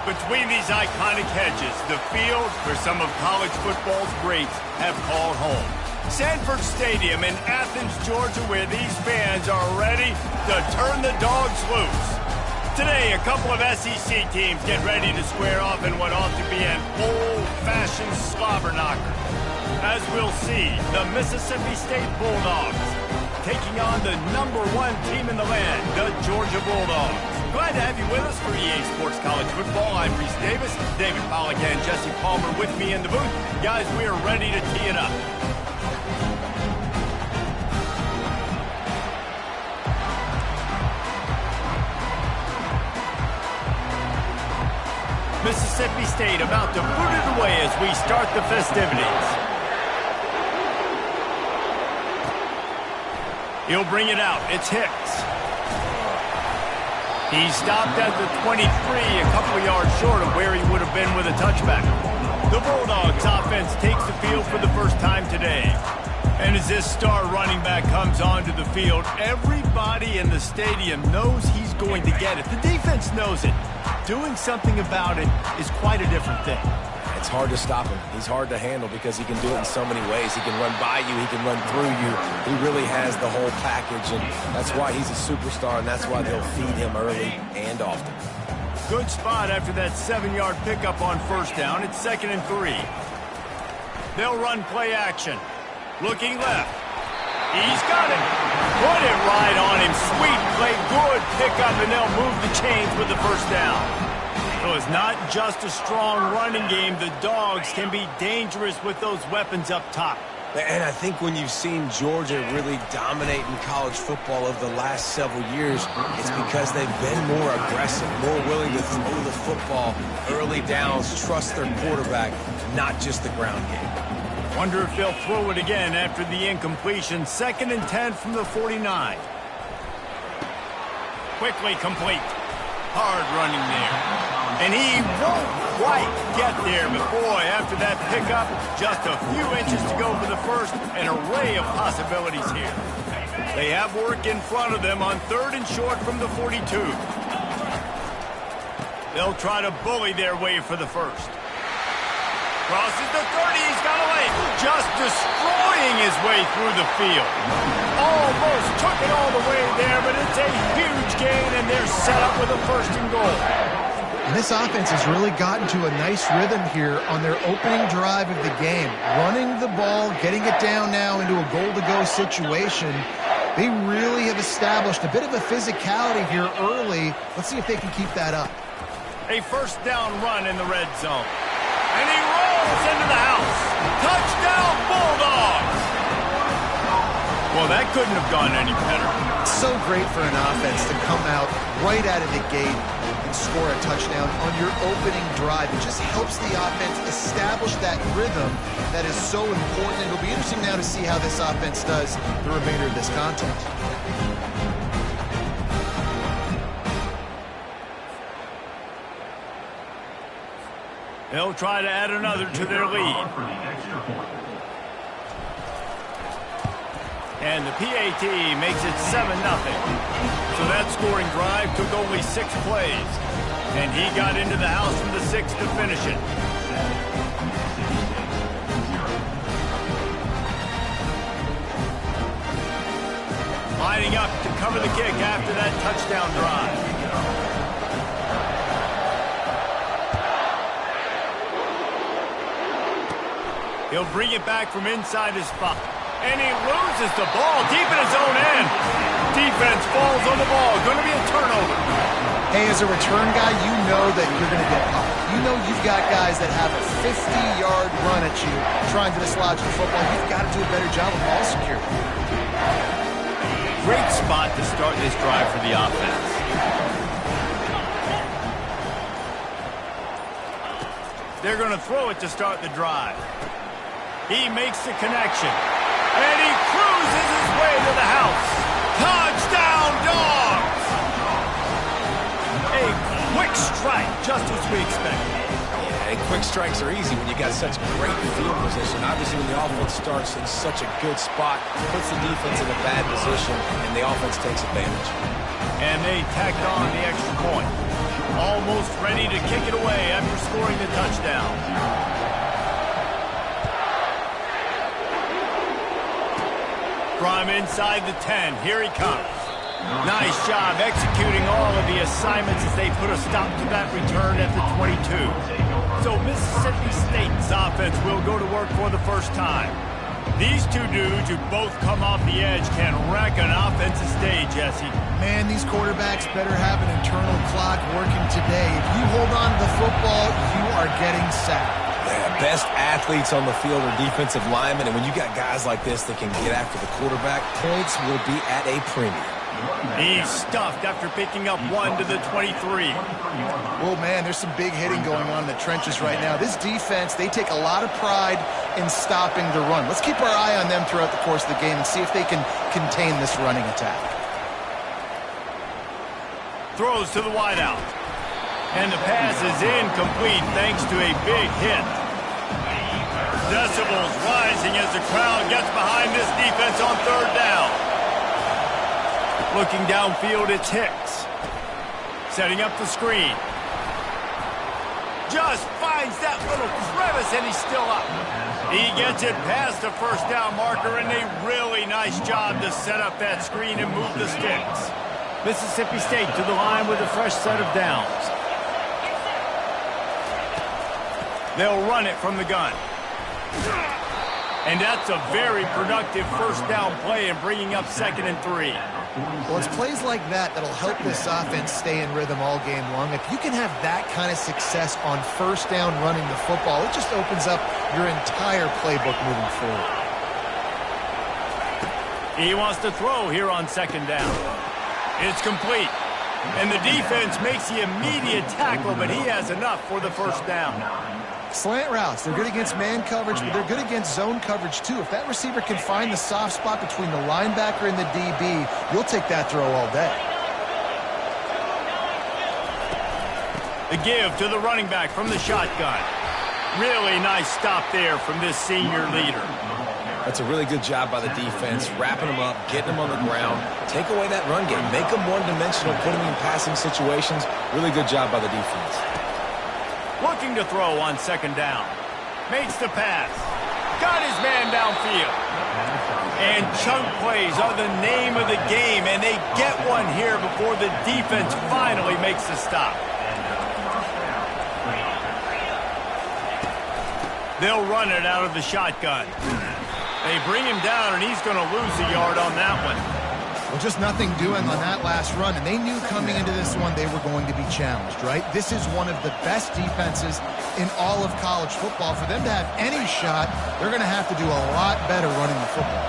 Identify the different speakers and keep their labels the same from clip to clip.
Speaker 1: Between these iconic hedges, the field where some of college football's greats have called home. Sanford Stadium in Athens, Georgia, where these fans are ready to turn the dogs loose. Today, a couple of SEC teams get ready to square off in what ought to be an old-fashioned slobber knocker. As we'll see, the Mississippi State Bulldogs taking on the #1 team in the land, the Georgia Bulldogs. Glad to have you with us for EA Sports College Football. I'm Reese Davis, David Pollack and Jesse Palmer with me in the booth. Guys, we are ready to tee it up. Mississippi State about to boot it away as we start the festivities. He'll bring it out. It's Hicks. He stopped at the 23, a couple of yards short of where he would have been with a touchback. The Bulldogs offense takes the field for the first time today. And as this star running back comes onto the field, everybody in the stadium knows he's going to get it. The defense knows it. Doing something about it is quite a different thing.
Speaker 2: It's hard to stop him. He's hard to handle because he can do it in so many ways. He can run by you. He can run through you. He really has the whole package, and that's why he's a superstar, and that's why they'll feed him early and often.
Speaker 1: Good spot after that 7-yard pickup on first down. It's 2nd and 3. They'll run play action. Looking left. He's got it. Put it right on him. Sweet play. Good pickup, and they'll move the chains with the first down. So it's not just a strong running game. The Dogs can be dangerous with those weapons up top.
Speaker 2: And I think when you've seen Georgia really dominate in college football over the last several years, it's because they've been more aggressive, more willing to throw the football, early downs, trust their quarterback, not just the ground game.
Speaker 1: Wonder if they'll throw it again after the incompletion. 2nd and 10 from the 49. Quickly complete. Hard running there. And he won't quite get there, but boy, after that pickup, just a few inches to go for the first. An array of possibilities here. They have work in front of them on 3rd and short from the 42. They'll try to bully their way for the first. Crosses the 30, he's got away. Just destroying his way through the field. Almost took it all the way there, but it's a huge gain, and they're set up with a 1st and goal.
Speaker 3: And this offense has really gotten to a nice rhythm here on their opening drive of the game. Running the ball, getting it down now into a goal-to-go situation. They really have established a bit of a physicality here early. Let's see if they can keep that up.
Speaker 1: A 1st down run in the red zone. And he rolls into the house. Touchdown, Bulldogs! Well, that couldn't have gone any better.
Speaker 3: So great for an offense to come out right out of the gate and score a touchdown on your opening drive. It just helps the offense establish that rhythm that is so important. It'll be interesting now to see how this offense does the remainder of this contest.
Speaker 1: They'll try to add another to their lead. And the PAT makes it 7-0. So that scoring drive took only 6 plays. And he got into the house from the 6th to finish it. Lining up to cover the kick after that touchdown drive. He'll bring it back from inside his spot. And he loses the ball deep in his own end. Defense falls on the ball. Going to be a turnover.
Speaker 3: Hey, as a return guy, you know that you're going to get popped. You know you've got guys that have a 50-yard run at you trying to dislodge the football. You've got to do a better job of ball security.
Speaker 1: Great spot to start this drive for the offense. They're going to throw it to start the drive. He makes the connection. And he cruises his way to the house. Touchdown, Dogs! A quick strike, just as we expected.
Speaker 2: Yeah, and quick strikes are easy when you got such great field position. Obviously, when the offense starts in such a good spot, it puts the defense in a bad position, and the offense takes advantage.
Speaker 1: And they tacked on the extra point. almost ready to kick it away after scoring the touchdown. From inside the 10, here he comes. Nice job executing all of the assignments as they put a stop to that return at the 22. So Mississippi State's offense will go to work for the first time. These two dudes who both come off the edge can wreck an offensive stage, Jesse.
Speaker 3: Man, these quarterbacks better have an internal clock working today. If you hold on to the football, you are getting sacked.
Speaker 2: Yeah, best athletes on the field are defensive linemen, and when you got guys like this that can get after the quarterback, points will be at a premium.
Speaker 1: He's stuffed after picking up 1 to the 23.
Speaker 3: Oh, man, there's some big hitting going on in the trenches right now. This defense, they take a lot of pride in stopping the run. Let's keep our eye on them throughout the course of the game and see if they can contain this running attack.
Speaker 1: Throws to the wideout. And the pass is incomplete thanks to a big hit. Decibels rising as the crowd gets behind this defense on third down. Looking downfield, it's Hicks. Setting up the screen. Just finds that little crevice, and he's still up. He gets it past the first down marker, and a really nice job to set up that screen and move the sticks. Mississippi State to the line with a fresh set of downs. They'll run it from the gun. And that's a very productive first down play in bringing up 2nd and 3.
Speaker 3: Well, it's plays like that that'll help this offense stay in rhythm all game long. If you can have that kind of success on first down running the football, it just opens up your entire playbook moving forward.
Speaker 1: He wants to throw here on 2nd down. It's complete. And the defense makes the immediate tackle, but he has enough for the first down.
Speaker 3: Slant routes, they're good against man coverage, but they're good against zone coverage too. If that receiver can find the soft spot between the linebacker and the DB, you'll take that throw all day.
Speaker 1: The give to the running back from the shotgun. Really nice stop there from this senior leader.
Speaker 2: That's a really good job by the defense, wrapping them up, getting them on the ground. Take away that run game. Make them one-dimensional, put them in passing situations. Really good job by the defense.
Speaker 1: Looking to throw on 2nd down. Makes the pass. Got his man downfield. And chunk plays are the name of the game, and they get one here before the defense finally makes the stop. They'll run it out of the shotgun. They bring him down, and he's going to lose a yard on that one.
Speaker 3: Well, just nothing doing on that last run, and they knew coming into this one they were going to be challenged, right? This is one of the best defenses in all of college football. For them to have any shot, they're going to have to do a lot better running the football.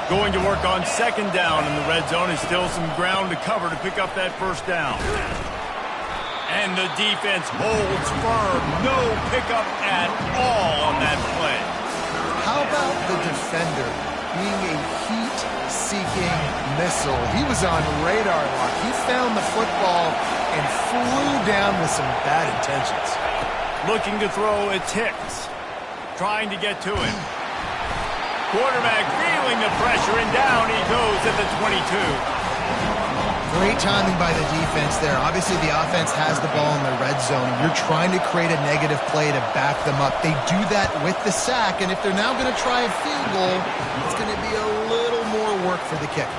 Speaker 1: Going to work on 2nd down in the red zone, and still some ground to cover to pick up that first down. And the defense holds firm. No pickup at all on that play.
Speaker 3: How about the defender being a heat-seeking missile? He was on radar lock. He found the football and flew down with some bad intentions.
Speaker 1: Looking to throw, it's Hicks. Trying to get to it. Quarterback feeling the pressure, and down he goes at the 22.
Speaker 3: Great timing by the defense there. Obviously, the offense has the ball in the red zone. You're trying to create a negative play to back them up. They do that with the sack, and if they're now going to try a field goal, it's going to be a little more work for the kicker.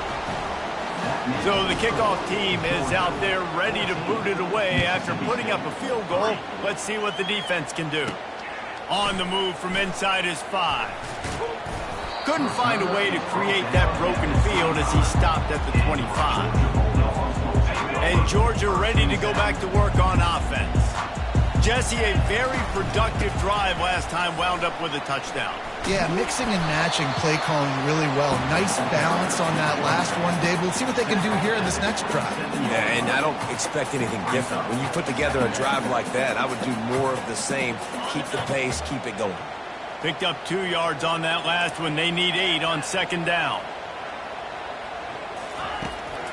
Speaker 1: So the kickoff team is out there ready to boot it away after putting up a field goal. Let's see what the defense can do. On the move from inside his 5. Couldn't find a way to create that broken field as he stopped at the 25. And Georgia ready to go back to work on offense. Jesse, a very productive drive last time, wound up with a touchdown.
Speaker 3: Yeah, mixing and matching play calling really well. Nice balance on that last one, Dave. We'll see what they can do here in this next drive.
Speaker 2: Yeah, and I don't expect anything different. When you put together a drive like that, I would do more of the same. Keep the pace, keep it going.
Speaker 1: Picked up 2 yards on that last one. They need 8 on 2nd down.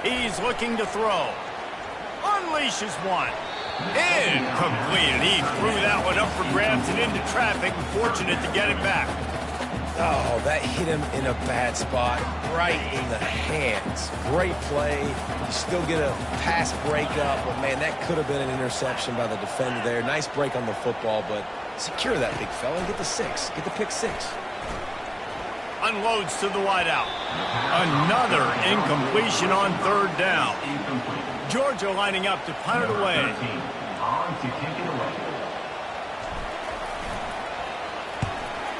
Speaker 1: He's looking to throw. Unleashes one. Incomplete. He threw that one up for grabs and into traffic. Fortunate to get it back.
Speaker 2: Oh, that hit him in a bad spot, right in the hands. Great play. You still get a pass breakup, but, man, that could have been an interception by the defender there. Nice break on the football, but secure that big fella and get the 6. Get the pick 6.
Speaker 1: Unloads to the wideout. Another incompletion on third down. Georgia lining up to punt it away.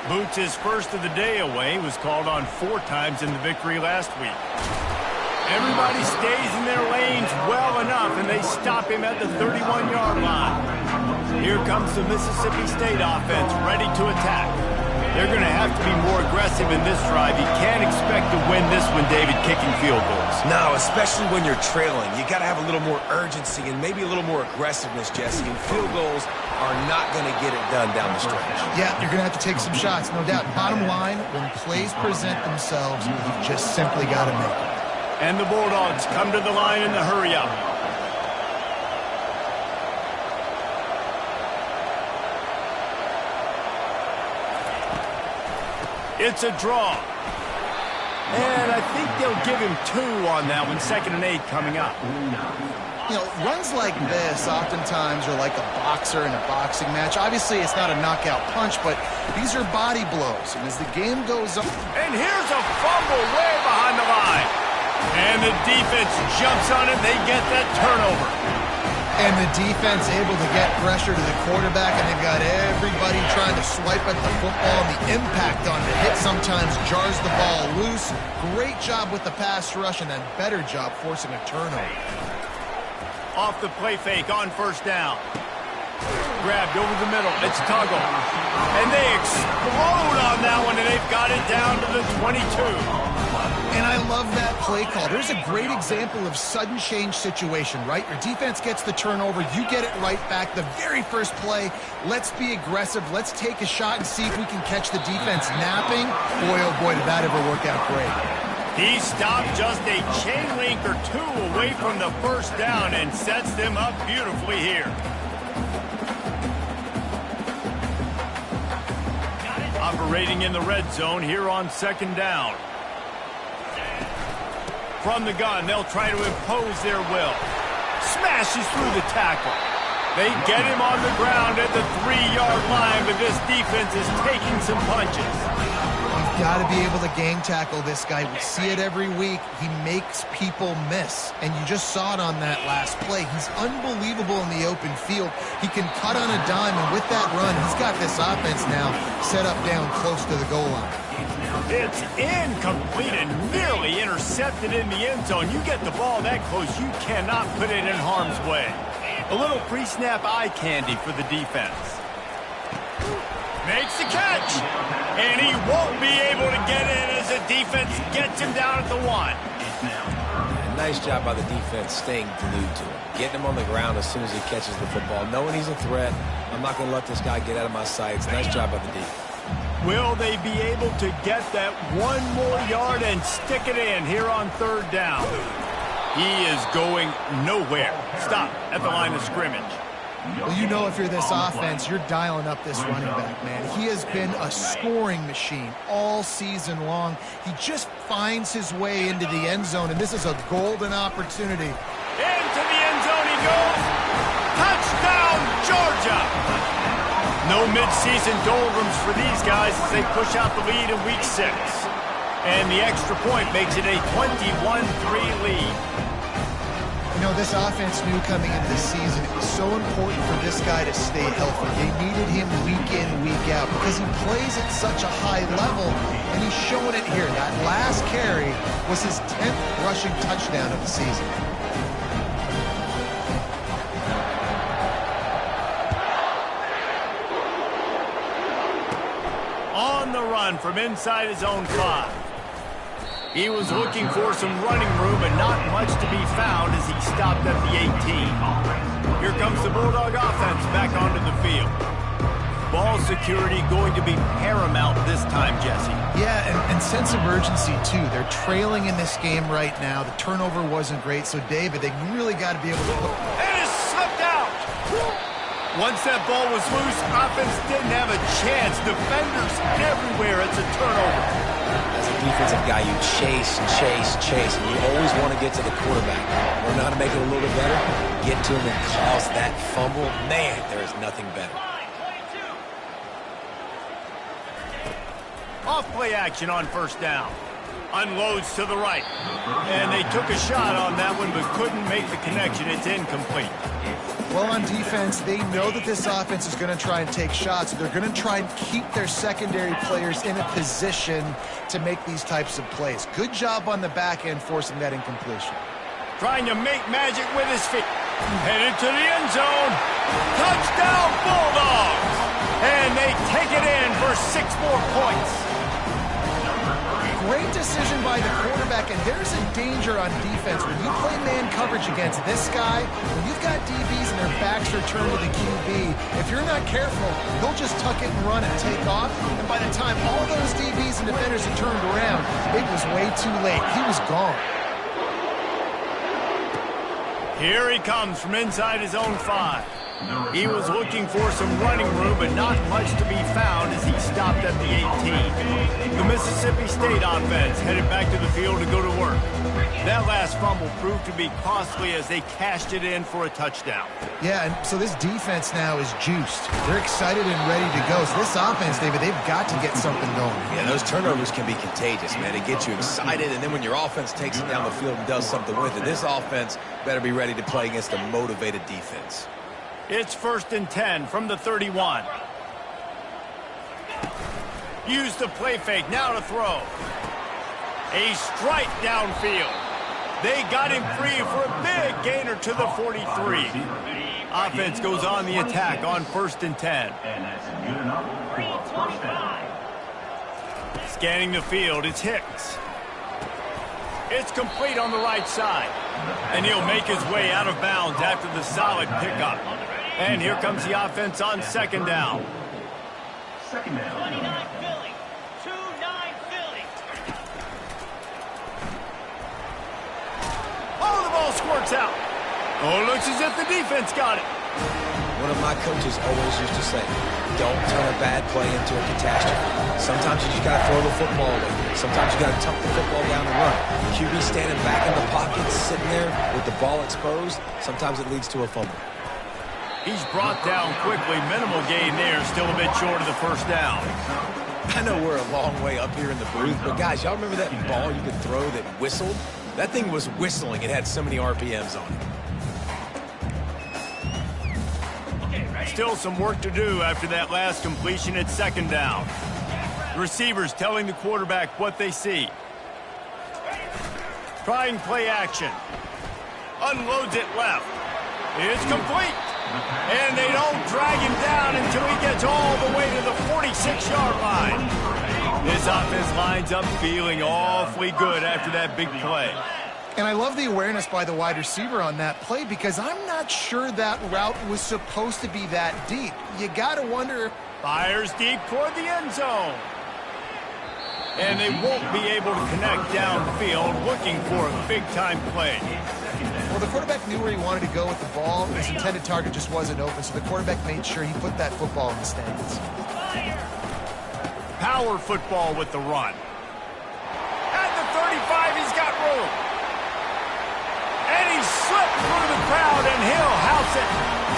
Speaker 1: Boots' first of the day away was called on 4 times in the victory last week. Everybody stays in their lanes well enough, and they stop him at the 31-yard line. Here comes the Mississippi State offense ready to attack. They're going to have to be more aggressive in this drive. You can't expect to win this one, David, kicking field goals.
Speaker 2: No, especially when you're trailing. You got to have a little more urgency and maybe a little more aggressiveness, Jesse. And field goals are not going to get it done down the stretch.
Speaker 3: Yeah, you're going to have to take some shots, no doubt. Bottom line, when plays present themselves, you just simply got to make them.
Speaker 1: And the Bulldogs come to the line in the hurry-up. It's a draw. And I think they'll give him 2 on that one. 2nd and 8 coming up.
Speaker 3: You know, runs like this oftentimes are like a boxer in a boxing match. Obviously, it's not a knockout punch, but these are body blows. And as the game goes on...
Speaker 1: And here's a fumble way behind the line. And the defense jumps on it. They get that turnover.
Speaker 3: And the defense able to get pressure to the quarterback, and they've got everybody trying to swipe at the football. The impact on the hit sometimes jars the ball loose. Great job with the pass rush, and then better job forcing a turnover.
Speaker 1: Off the play fake on first down. Grabbed over the middle. It's Tuggle. And they explode on that one, and they've got it down to the 22.
Speaker 3: And I love that play call. There's a great example of sudden change situation, right? Your defense gets the turnover. You get it right back. The very first play, let's be aggressive. Let's take a shot and see if we can catch the defense napping. Boy, oh boy, did that ever work out great.
Speaker 1: He stopped just a chain link or 2 away from the first down and sets them up beautifully here. Operating in the red zone here on 2nd down. From the gun, they'll try to impose their will. Smashes through the tackle. They get him on the ground at the 3-yard line, but this defense is taking some punches.
Speaker 3: You've got to be able to gang tackle this guy. We see it every week. He makes people miss, and you just saw it on that last play. He's unbelievable in the open field. He can cut on a dime, and with that run, he's got this offense now set up down close to the goal line.
Speaker 1: It's incomplete and nearly intercepted in the end zone. You get the ball that close, you cannot put it in harm's way. A little pre-snap eye candy for the defense. Makes the catch. And he won't be able to get in as the defense gets him down at the 1.
Speaker 2: Nice job by the defense staying glued to him. Getting him on the ground as soon as he catches the football. Knowing he's a threat, I'm not going to let this guy get out of my sights. Nice job by the defense.
Speaker 1: Will they be able to get that 1 more yard and stick it in here on 3rd down? He is going nowhere. Stop at the line of scrimmage.
Speaker 3: Well, you know if you're this offense, you're dialing up this running back, man. He has been a scoring machine all season long. He just finds his way into the end zone, and this is a golden opportunity.
Speaker 1: Into the end zone he goes. Touchdown, Georgia! No midseason doldrums for these guys as they push out the lead in Week 6. And the extra point makes it a 21-3 lead.
Speaker 3: You know, this offense knew coming into the season it was so important for this guy to stay healthy. They needed him week in, week out because he plays at such a high level, and he's showing it here. That last carry was his 10th rushing touchdown of the season.
Speaker 1: On the run from inside his own 5. He was looking for some running room and not much to be found as he stopped at the 18. Here comes the Bulldog offense back onto the field. Ball security going to be paramount this time, Jesse.
Speaker 3: Yeah, and sense of urgency, too. They're trailing in this game right now. The turnover wasn't great, so, David, they really got to be able to...
Speaker 1: And it's slipped out! Once that ball was loose, offense didn't have a chance. Defenders everywhere. It's a turnover.
Speaker 2: As a defensive guy, you chase, chase, chase, and you always want to get to the quarterback. Learn how to make it a little bit better, get to him and cause that fumble. Man, there is nothing better.
Speaker 1: Off play action on first down. Unloads to the right. And they took a shot on that one but couldn't make the connection. It's incomplete.
Speaker 3: Well, on defense, they know that this offense is going to try and take shots. They're going to try and keep their secondary players in a position to make these types of plays. Good job on the back end forcing that incompletion.
Speaker 1: Trying to make magic with his feet. Headed to the end zone. Touchdown, Bulldogs! And they take it in for 6 more points.
Speaker 3: Great decision by the quarterback, and there's a danger on defense. When you play man coverage against this guy, when you've got DBs and their backs are turned to the QB, if you're not careful, he'll just tuck it and run and take off, and by the time all those DBs and defenders have turned around, it was way too late. He was gone.
Speaker 1: Here he comes from inside his own 5. He was looking for some running room, but not much to be found as he stopped at the 18. The Mississippi State offense headed back to the field to go to work. That last fumble proved to be costly as they cashed it in for a touchdown.
Speaker 3: Yeah, and so this defense now is juiced. They're excited and ready to go. So this offense, David, they've got to get something going.
Speaker 2: Yeah, those turnovers can be contagious, man. They get you excited, and then when your offense takes it down the field and does something with it, this offense better be ready to play against a motivated defense.
Speaker 1: It's 1st and 10 from the 31. Use the play fake, now to throw. A strike downfield. They got him free for a big gainer to the 43. Offense goes on the attack on 1st and 10. Scanning the field, it's Hicks. It's complete on the right side. And he'll make his way out of bounds after the solid pickup. And here comes the offense on 2nd down.
Speaker 4: 29 Philly. 2-9 Philly.
Speaker 1: Oh, the ball squirts out. Oh, it looks as if the defense got it.
Speaker 2: One of my coaches always used to say, don't turn a bad play into a catastrophe. Sometimes you just got to throw the football away. Sometimes you got to tuck the football down and run. QB standing back in the pocket, sitting there with the ball exposed. Sometimes it leads to a fumble.
Speaker 1: He's brought down quickly. Minimal gain there. Still a bit short of the 1st down.
Speaker 2: I know we're a long way up here in the booth, but guys, y'all remember that ball you could throw that whistled? That thing was whistling. It had so many RPMs on it.
Speaker 1: Still some work to do after that last completion at 2nd down. The receivers telling the quarterback what they see. Trying play action. Unloads it left. It's complete. And they don't drag him down until he gets all the way to the 46-yard line. This offense lines up feeling awfully good after that big play.
Speaker 3: And I love the awareness by the wide receiver on that play because I'm not sure that route was supposed to be that deep. You got to wonder.
Speaker 1: Fires deep toward the end zone. And they won't be able to connect downfield looking for a big-time play.
Speaker 3: Well, the quarterback knew where he wanted to go with the ball. His intended target just wasn't open, so the quarterback made sure he put that football in the stands.
Speaker 1: Power football with the run. At the 35, he's got room. And he slipped through the crowd, and he'll house it.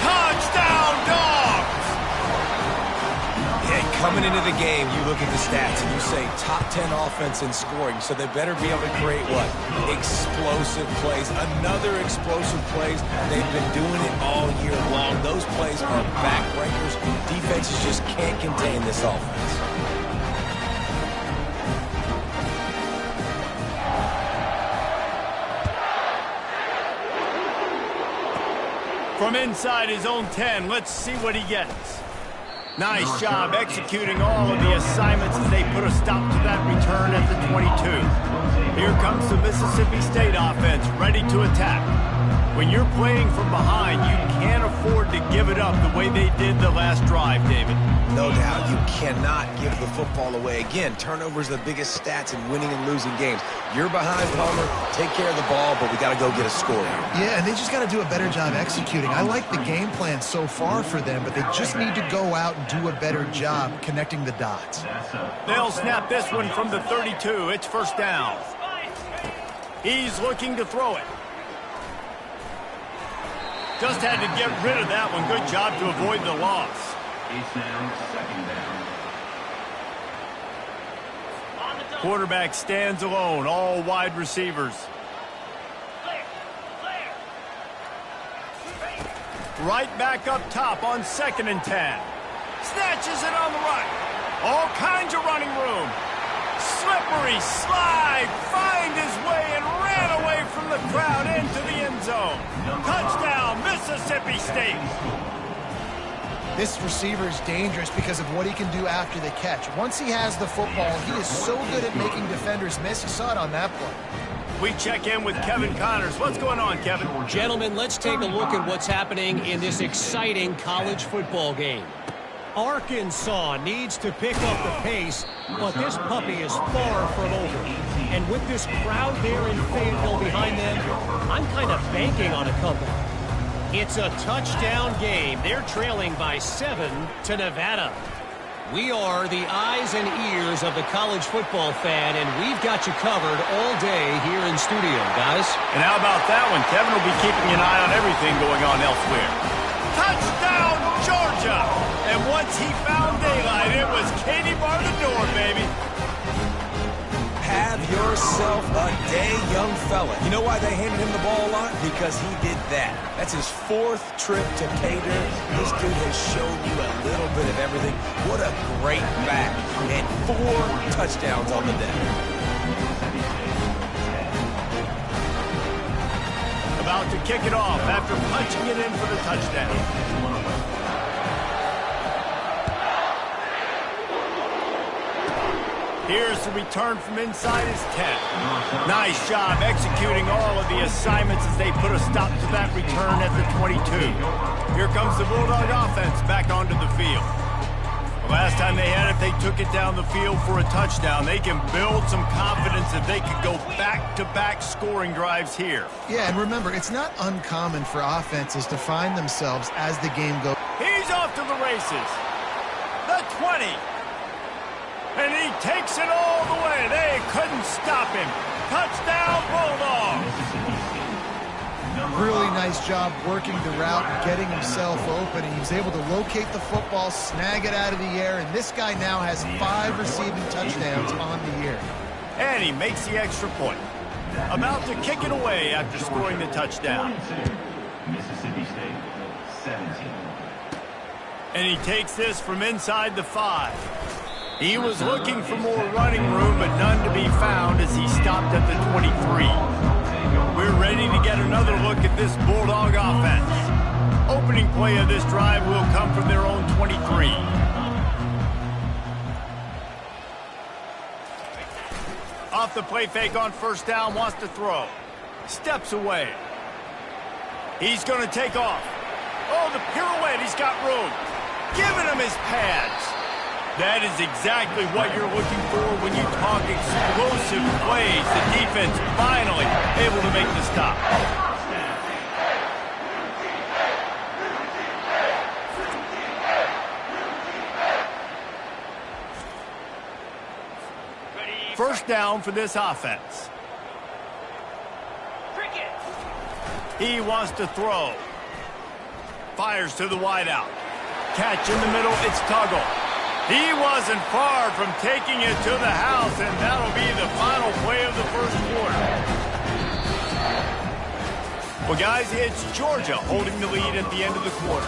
Speaker 1: Touchdown, Dogs!
Speaker 2: Yeah, coming into the game, you look at the stats and you say top 10 offense in scoring, so they better be able to create what? Explosive plays. Another explosive plays. They've been doing it all year long. Those plays are backbreakers. Defenses just can't contain this offense.
Speaker 1: From inside his own 10, let's see what he gets. Nice job executing all of the assignments as they put a stop to that return at the 22. Here comes the Mississippi State offense ready to attack. When you're playing from behind, you can't afford to give it up the way they did the last drive, David.
Speaker 2: No doubt, you cannot give the football away. Again, turnovers are the biggest stats in winning and losing games. You're behind, Palmer. Take care of the ball, but we got to go get a score here.
Speaker 3: Yeah, and they just got to do a better job executing. I like the game plan so far for them, but they just need to go out and do a better job connecting the dots.
Speaker 1: They'll snap this one from the 32. It's first down. He's looking to throw it. Just had to get rid of that one. Good job to avoid the loss.
Speaker 5: It's now second down.
Speaker 1: Quarterback stands alone, all wide receivers. Right back up top on 2nd and 10. Snatches it on the right. All kinds of running room. Slippery slide, find his way and ran away from the crowd into the end zone. Touchdown, Mississippi State.
Speaker 3: This receiver is dangerous because of what he can do after the catch. Once he has the football, he is so good at making defenders miss. You saw it on that play.
Speaker 1: We check in with Kevin Connors. What's going on, Kevin?
Speaker 6: Gentlemen, let's take a look at what's happening in this exciting college football game. Arkansas needs to pick up the pace, but this puppy is far from over. And with this crowd there in Fayetteville behind them, I'm kind of banking on a comeback. It's a touchdown game. They're trailing by 7 to Nevada. We are the eyes and ears of the college football fan, and we've got you covered all day here in studio, guys.
Speaker 1: And how about that one? Kevin will be keeping an eye on everything going on elsewhere. Touchdown, Georgia! And once he found daylight, it was Katie bar the door, baby.
Speaker 2: Have yourself a day, young fella. You know why they handed him the ball a lot? Because he did that. That's his 4th trip to pay dirt. This dude has shown you a little bit of everything. What a great back. And 4 touchdowns on the day.
Speaker 1: About to kick it off after punching it in for the touchdown. Here's the return from inside his 10. Nice job executing all of the assignments as they put a stop to that return at the 22. Here comes the Bulldog offense back onto the field. The last time they had it, they took it down the field for a touchdown. They can build some confidence that they could go back-to-back scoring drives here.
Speaker 3: Yeah, and remember, it's not uncommon for offenses to find themselves as the game goes.
Speaker 1: He's off to the races. The 20. And he takes it all the way. They couldn't stop him. Touchdown, Bulldogs.
Speaker 3: Really nice job working the route and getting himself open. He was able to locate the football, snag it out of the air, and this guy now has 5 receiving touchdowns on the year.
Speaker 1: And he makes the extra point. About to kick it away after scoring the touchdown.
Speaker 5: Mississippi State, 17.
Speaker 1: And he takes this from inside the 5. He was looking for more running room, but none to be found as he stopped at the 23. We're ready to get another look at this Bulldog offense. Opening play of this drive will come from their own 23. Off the play fake on first down, wants to throw. Steps away. He's going to take off. Oh, the pirouette, he's got room. Giving him his pads. That is exactly what you're looking for when you talk explosive plays. The defense finally able to make the stop. First down for this offense. He wants to throw. Fires to the wideout. Catch in the middle, it's Tuggle. He wasn't far from taking it to the house, and that'll be the final play of the first quarter. Well, guys, it's Georgia holding the lead at the end of the quarter.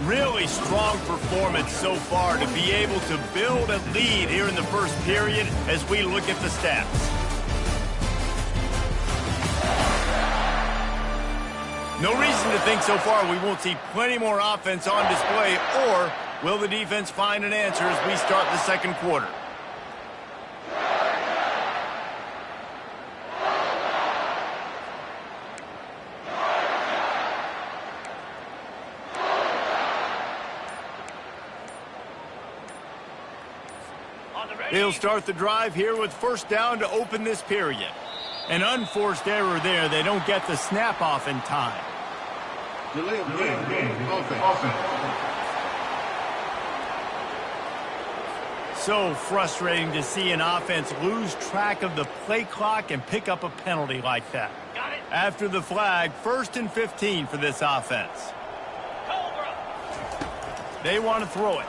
Speaker 1: Really strong performance so far to be able to build a lead here in the first period as we look at the stats. No reason to think so far we won't see plenty more offense on display or Will the defense find an answer as we start the second quarter? They'll start the drive here with first down to open this period. An unforced error there. They don't get the snap off in time.
Speaker 7: Delay of game. Offense.
Speaker 1: So frustrating to see an offense lose track of the play clock and pick up a penalty like that.
Speaker 4: Got it.
Speaker 1: After the flag, 1st and 15 for this offense.
Speaker 4: Cobra.
Speaker 1: They want to throw it.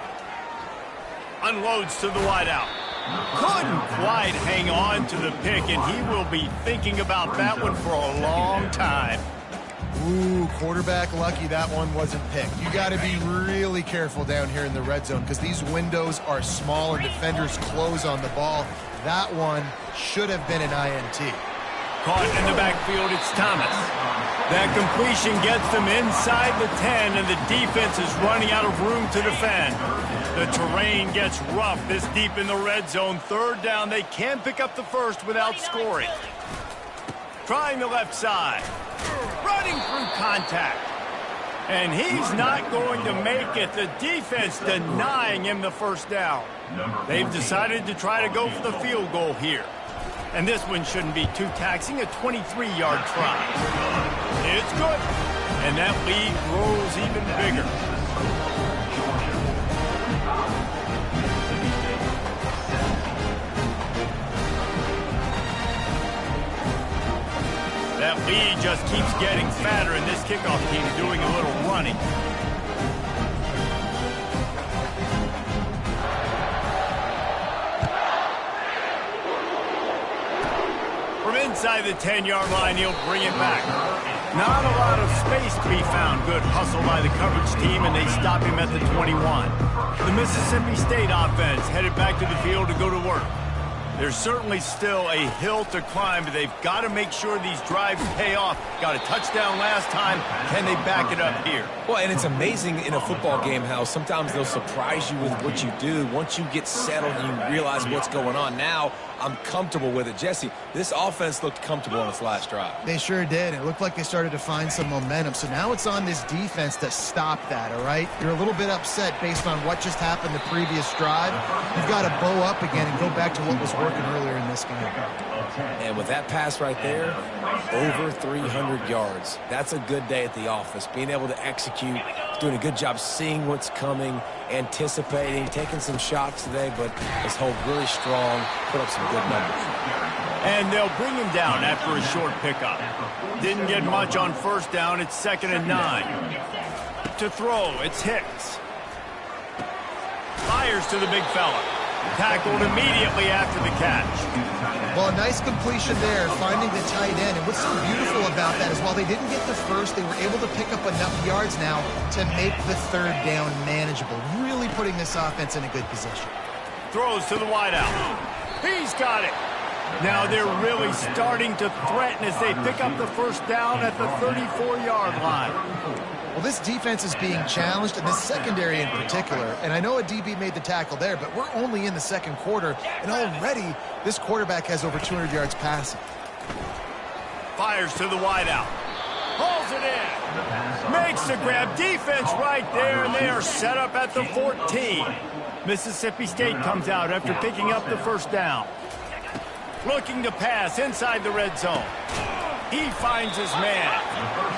Speaker 1: Unloads to the wideout. Couldn't quite hang on to the pick, and he will be thinking about that one for a long time.
Speaker 3: Ooh, quarterback lucky that one wasn't picked. You got to be really careful down here in the red zone because these windows are small and defenders close on the ball. That one should have been an INT.
Speaker 1: Caught in the backfield, it's Thomas. That completion gets them inside the 10, and the defense is running out of room to defend. The terrain gets rough this deep in the red zone. 3rd down, they can pick up the first without scoring. Trying the left side. Running through contact. And he's not going to make it. The defense denying him the first down. They've decided to try to go for the field goal here. And this one shouldn't be too taxing, a 23-yard try. It's good. And that lead grows even bigger. That lead just keeps getting fatter, and this kickoff team's doing a little running. From inside the 10-yard line, he'll bring it back. Not a lot of space to be found. Good hustle by the coverage team, and they stop him at the 21. The Mississippi State offense headed back to the field to go to work. There's certainly still a hill to climb, but they've got to make sure these drives pay off. Got a touchdown last time. Can they back it up here?
Speaker 2: Well, and it's amazing in a football game how sometimes they'll surprise you with what you do. Once you get settled and you realize what's going on, now I'm comfortable with it. Jesse, this offense looked comfortable on its last drive.
Speaker 3: They sure did. It looked like they started to find some momentum. So now it's on this defense to stop that, all right? You're a little bit upset based on what just happened the previous drive. You've got to bow up again and go back to what was working earlier in this game.
Speaker 2: And with that pass right there, over 300 yards. That's a good day at the office. Being able to execute, doing a good job seeing what's coming, anticipating, taking some shots today, but let's hold really strong, put up some good numbers.
Speaker 1: And they'll bring him down after a short pickup. Didn't get much on first down. It's 2nd and 9. To throw, it's Hicks. Fires to the big fella. Tackled immediately after the catch.
Speaker 3: Well, a nice completion there, finding the tight end. And what's so beautiful about that is while they didn't get the first, they were able to pick up enough yards now to make the 3rd down manageable. Really putting this offense in a good position.
Speaker 1: Throws to the wideout. He's got it. Now they're really starting to threaten as they pick up the first down at the 34-yard line.
Speaker 3: Well, this defense is being challenged, and this secondary in particular. And I know a DB made the tackle there, but we're only in the second quarter, and already this quarterback has over 200 yards passing.
Speaker 1: Fires to the wideout. Pulls it in. Makes the grab. Defense right there, and they are set up at the 14. Mississippi State comes out after picking up the first down. Looking to pass inside the red zone. He finds his man.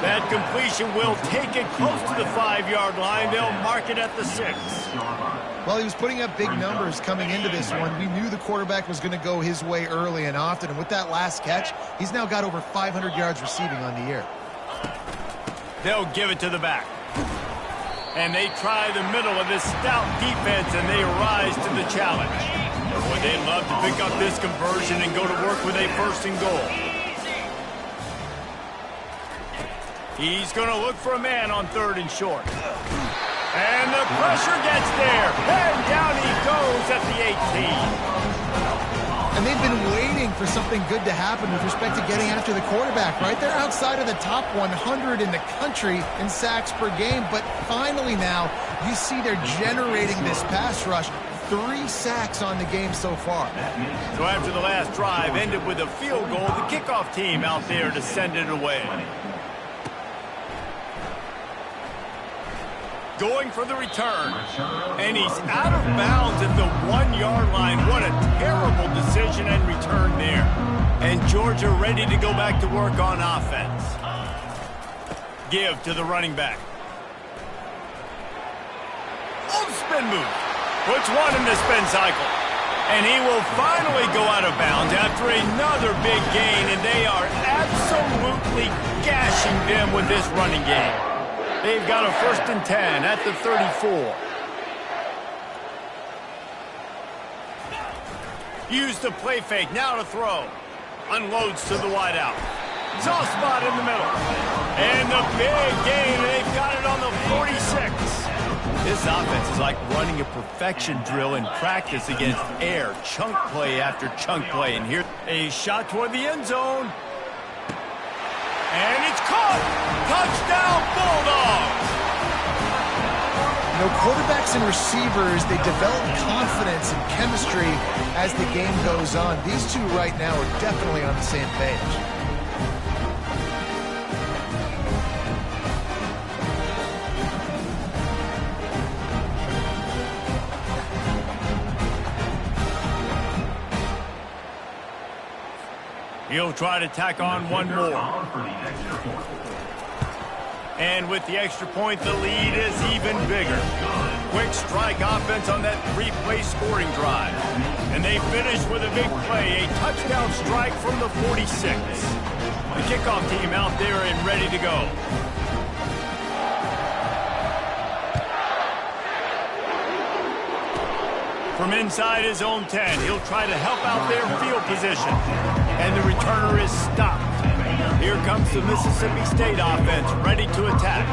Speaker 1: That completion will take it close to the 5-yard line. They'll mark it at the 6.
Speaker 3: Well, he was putting up big numbers coming into this one. We knew the quarterback was going to go his way early and often. And with that last catch, he's now got over 500 yards receiving on the year.
Speaker 1: They'll give it to the back. And they try the middle of this stout defense, and they rise to the challenge. Boy, they'd love to pick up this conversion and go to work with a 1st and goal. He's going to look for a man on 3rd and short. And the pressure gets there. And down he goes at the 18.
Speaker 3: And they've been waiting for something good to happen with respect to getting after the quarterback, right? They're outside of the top 100 in the country in sacks per game, but finally now you see they're generating this pass rush. 3 sacks on the game so far.
Speaker 1: So after the last drive ended with a field goal, the kickoff team out there to send it away. Going for the return. And he's out of bounds at the 1-yard line. What a terrible decision and return there. And Georgia ready to go back to work on offense. Give to the running back. Oh, spin move. Puts one in the spin cycle. And he will finally go out of bounds after another big gain. And they are absolutely gashing them with this running game. They've got a 1st and 10 at the 34. Use the play fake, now to throw. Unloads to the wide out. Soft spot in the middle. And the big gain, they've got it on the 46. This offense is like running a perfection drill in practice against air. Chunk play after chunk play. And here, a shot toward the end zone. And it's caught! Touchdown, Bulldogs!
Speaker 3: You know, quarterbacks and receivers, they develop confidence and chemistry as the game goes on. These two right now are definitely on the same page.
Speaker 1: He'll try to tack on one more. And with the extra point, the lead is even bigger. Quick strike offense on that 3-play scoring drive. And they finish with a big play, a touchdown strike from the 46. The kickoff team out there and ready to go. From inside his own 10, he'll try to help out their field position. And the returner is stopped. Here comes the Mississippi State offense, ready to attack.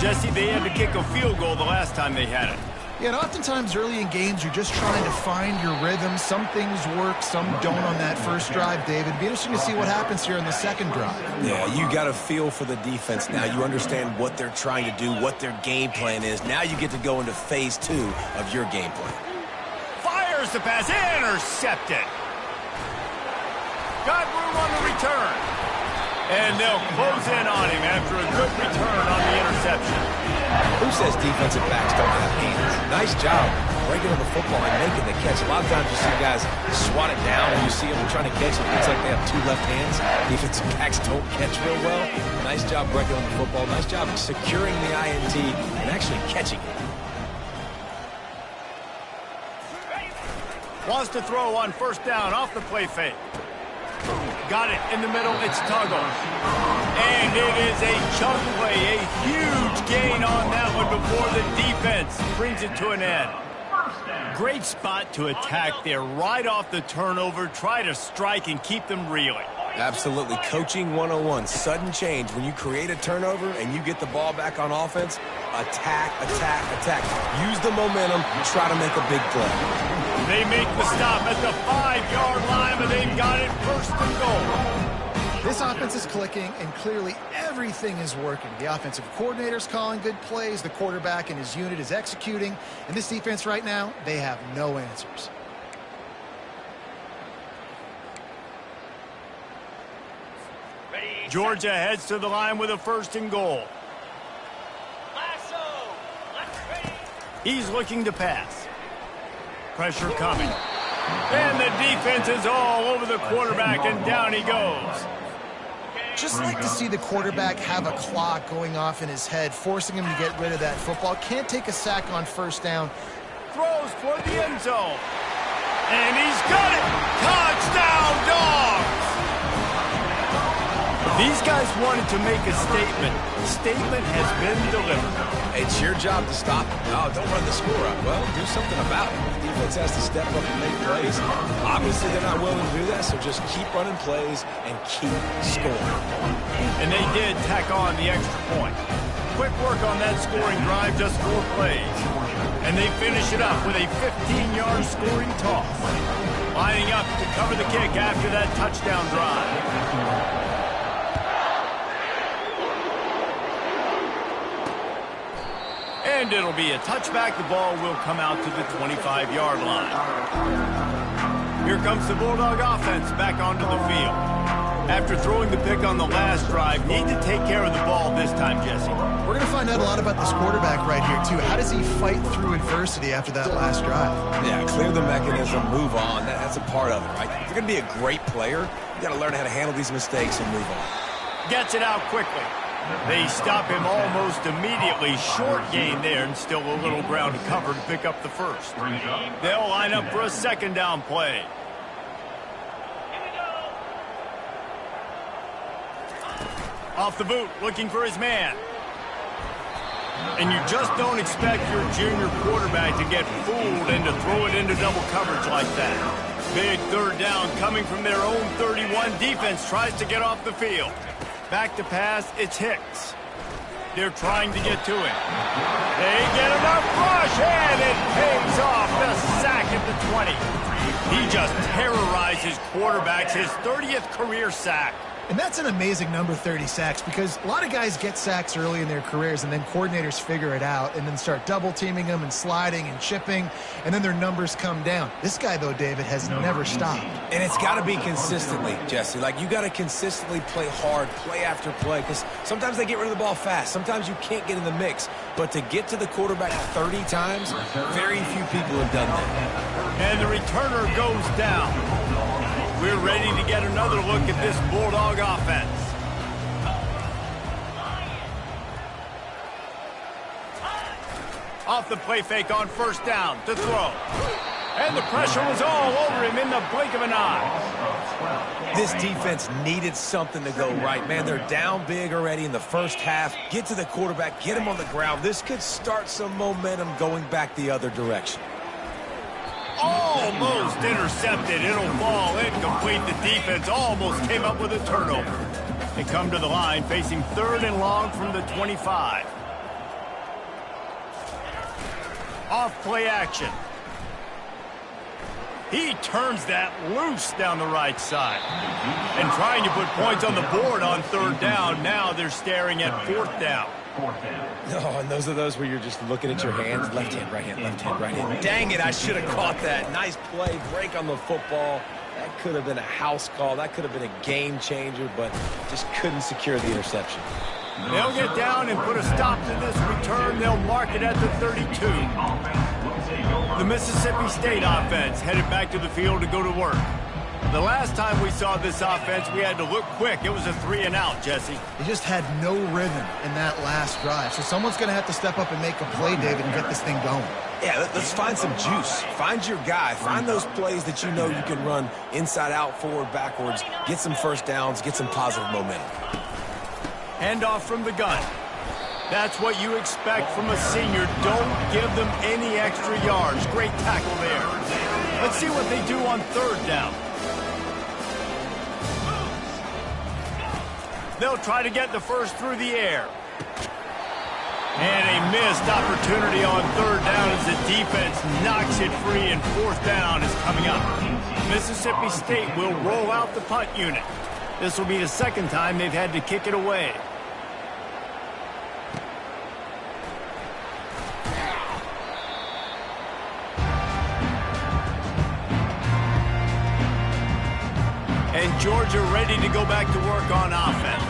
Speaker 1: Jesse, they had to kick a field goal the last time they had it.
Speaker 3: Yeah, and oftentimes early in games, you're just trying to find your rhythm. Some things work, some don't on that first drive, David. It'd be interesting to see what happens here in the second drive.
Speaker 2: Yeah, you got a feel for the defense now. You understand what they're trying to do, what their game plan is. Now you get to go into phase 2 of your game plan.
Speaker 1: Fires the pass, intercepted. Got room on the return. And they'll close in on him after a good return on the interception.
Speaker 2: Who says defensive backs don't have hands? Nice job breaking on the football and making the catch. A lot of times you see guys swat it down and you see them trying to catch it. It looks like they have 2 left hands. Defensive backs don't catch real well. Nice job breaking on the football. Nice job securing the INT and actually catching it.
Speaker 1: Wants to throw on first down off the play fake. Got it in the middle, it's Tuggle. And it is a chunk play, a huge gain on that one before the defense brings it to an end. Great spot to attack there, right off the turnover, try to strike and keep them reeling.
Speaker 2: Absolutely. Coaching 101. Sudden change. When you create a turnover and you get the ball back on offense, attack, attack, attack. Use the momentum, try to make a big play.
Speaker 1: They make the stop at the 5-yard line, but they've got it 1st and goal.
Speaker 3: This offense is clicking, and clearly everything is working. The offensive coordinator's calling good plays. The quarterback and his unit is executing. And this defense right now, they have no answers.
Speaker 1: Georgia heads to the line with a 1st and goal. He's looking to pass. Pressure coming. And the defense is all over the quarterback, and down he goes.
Speaker 3: Just like to see the quarterback have a clock going off in his head, forcing him to get rid of that football. Can't take a sack on first down.
Speaker 1: Throws toward the end zone. And he's got it. Touchdown, Dogs! These guys wanted to make a statement. The statement has been delivered.
Speaker 2: It's your job to stop it. No, don't run the score up. Well, do something about it. The defense has to step up and make plays. Obviously, they're not willing to do that, so just keep running plays and keep scoring.
Speaker 1: And they did tack on the extra point. Quick work on that scoring drive, just 4 plays. And they finish it up with a 15-yard scoring toss. Lining up to cover the kick after that touchdown drive. And it'll be a touchback. The ball will come out to the 25-yard line. Here comes the Bulldog offense back onto the field. After throwing the pick on the last drive, need to take care of the ball this time, Jesse.
Speaker 3: We're going to find out a lot about this quarterback right here, too. How does he fight through adversity after that last drive?
Speaker 2: Yeah, clear the mechanism, move on. That's a part of it, right? If you're going to be a great player, you got to learn how to handle these mistakes and move on.
Speaker 1: Gets it out quickly. They stop him almost immediately. Short gain there, and still a little ground to cover to pick up the first. They'll line up for a second down play. Off the boot, looking for his man. And you just don't expect your junior quarterback to get fooled and to throw it into double coverage like that. Big third down coming from their own 31. Defense tries to get off the field. Back to pass, it's Hicks. They're trying to get to him. They get enough rush, and it pays off. The sack at the 20. He just terrorizes quarterbacks, his 30th career sack.
Speaker 3: And that's an amazing number, 30 sacks, because a lot of guys get sacks early in their careers, and then coordinators figure it out and then start double-teaming them and sliding and chipping, and then their numbers come down. This guy, though, David, has never stopped.
Speaker 2: And it's got to be consistently, Jesse. Like, you got to consistently play hard, play after play, because sometimes they get rid of the ball fast. Sometimes you can't get in the mix. But to get to the quarterback 30 times, very few people have done that.
Speaker 1: And the returner goes down. We're ready to get another look at this Bulldog offense. Off the play fake on first down to throw. And the pressure was all over him in the blink of an eye.
Speaker 2: This defense needed something to go right. Man, they're down big already in the first half. Get to the quarterback, get him on the ground. This could start some momentum going back the other direction.
Speaker 1: Almost intercepted. It'll fall incomplete. The defense almost came up with a turnover. They come to the line facing third and long from the 25. Off play action. He turns that loose down the right side. And trying to put points on the board on third down. Now they're staring at fourth down.
Speaker 2: Oh, and those are those where you're just looking at your hands. Left hand, right hand, left hand, right hand. Dang it, I should have caught that. Nice play, break on the football. That could have been a house call. That could have been a game changer, but just couldn't secure the interception.
Speaker 1: They'll get down and put a stop to this return. They'll mark it at the 32. The Mississippi State offense headed back to the field to go to work. The last time we saw this offense, we had to look quick. It was a 3-and-out, Jesse.
Speaker 3: They just had no rhythm in that last drive. So someone's going to have to step up and make a play, David, and get this thing going.
Speaker 2: Yeah, let's find some juice. Find your guy. Find those plays that you know you can run inside out, forward, backwards. Get some first downs. Get some positive momentum.
Speaker 1: Handoff from the gun. That's what you expect from a senior. Don't give them any extra yards. Great tackle there. Let's see what they do on third down. They'll try to get the first through the air. And a missed opportunity on third down as the defense knocks it free, and fourth down is coming up. Mississippi State will roll out the punt unit. This will be the second time they've had to kick it away. And Georgia ready to go back to work on offense.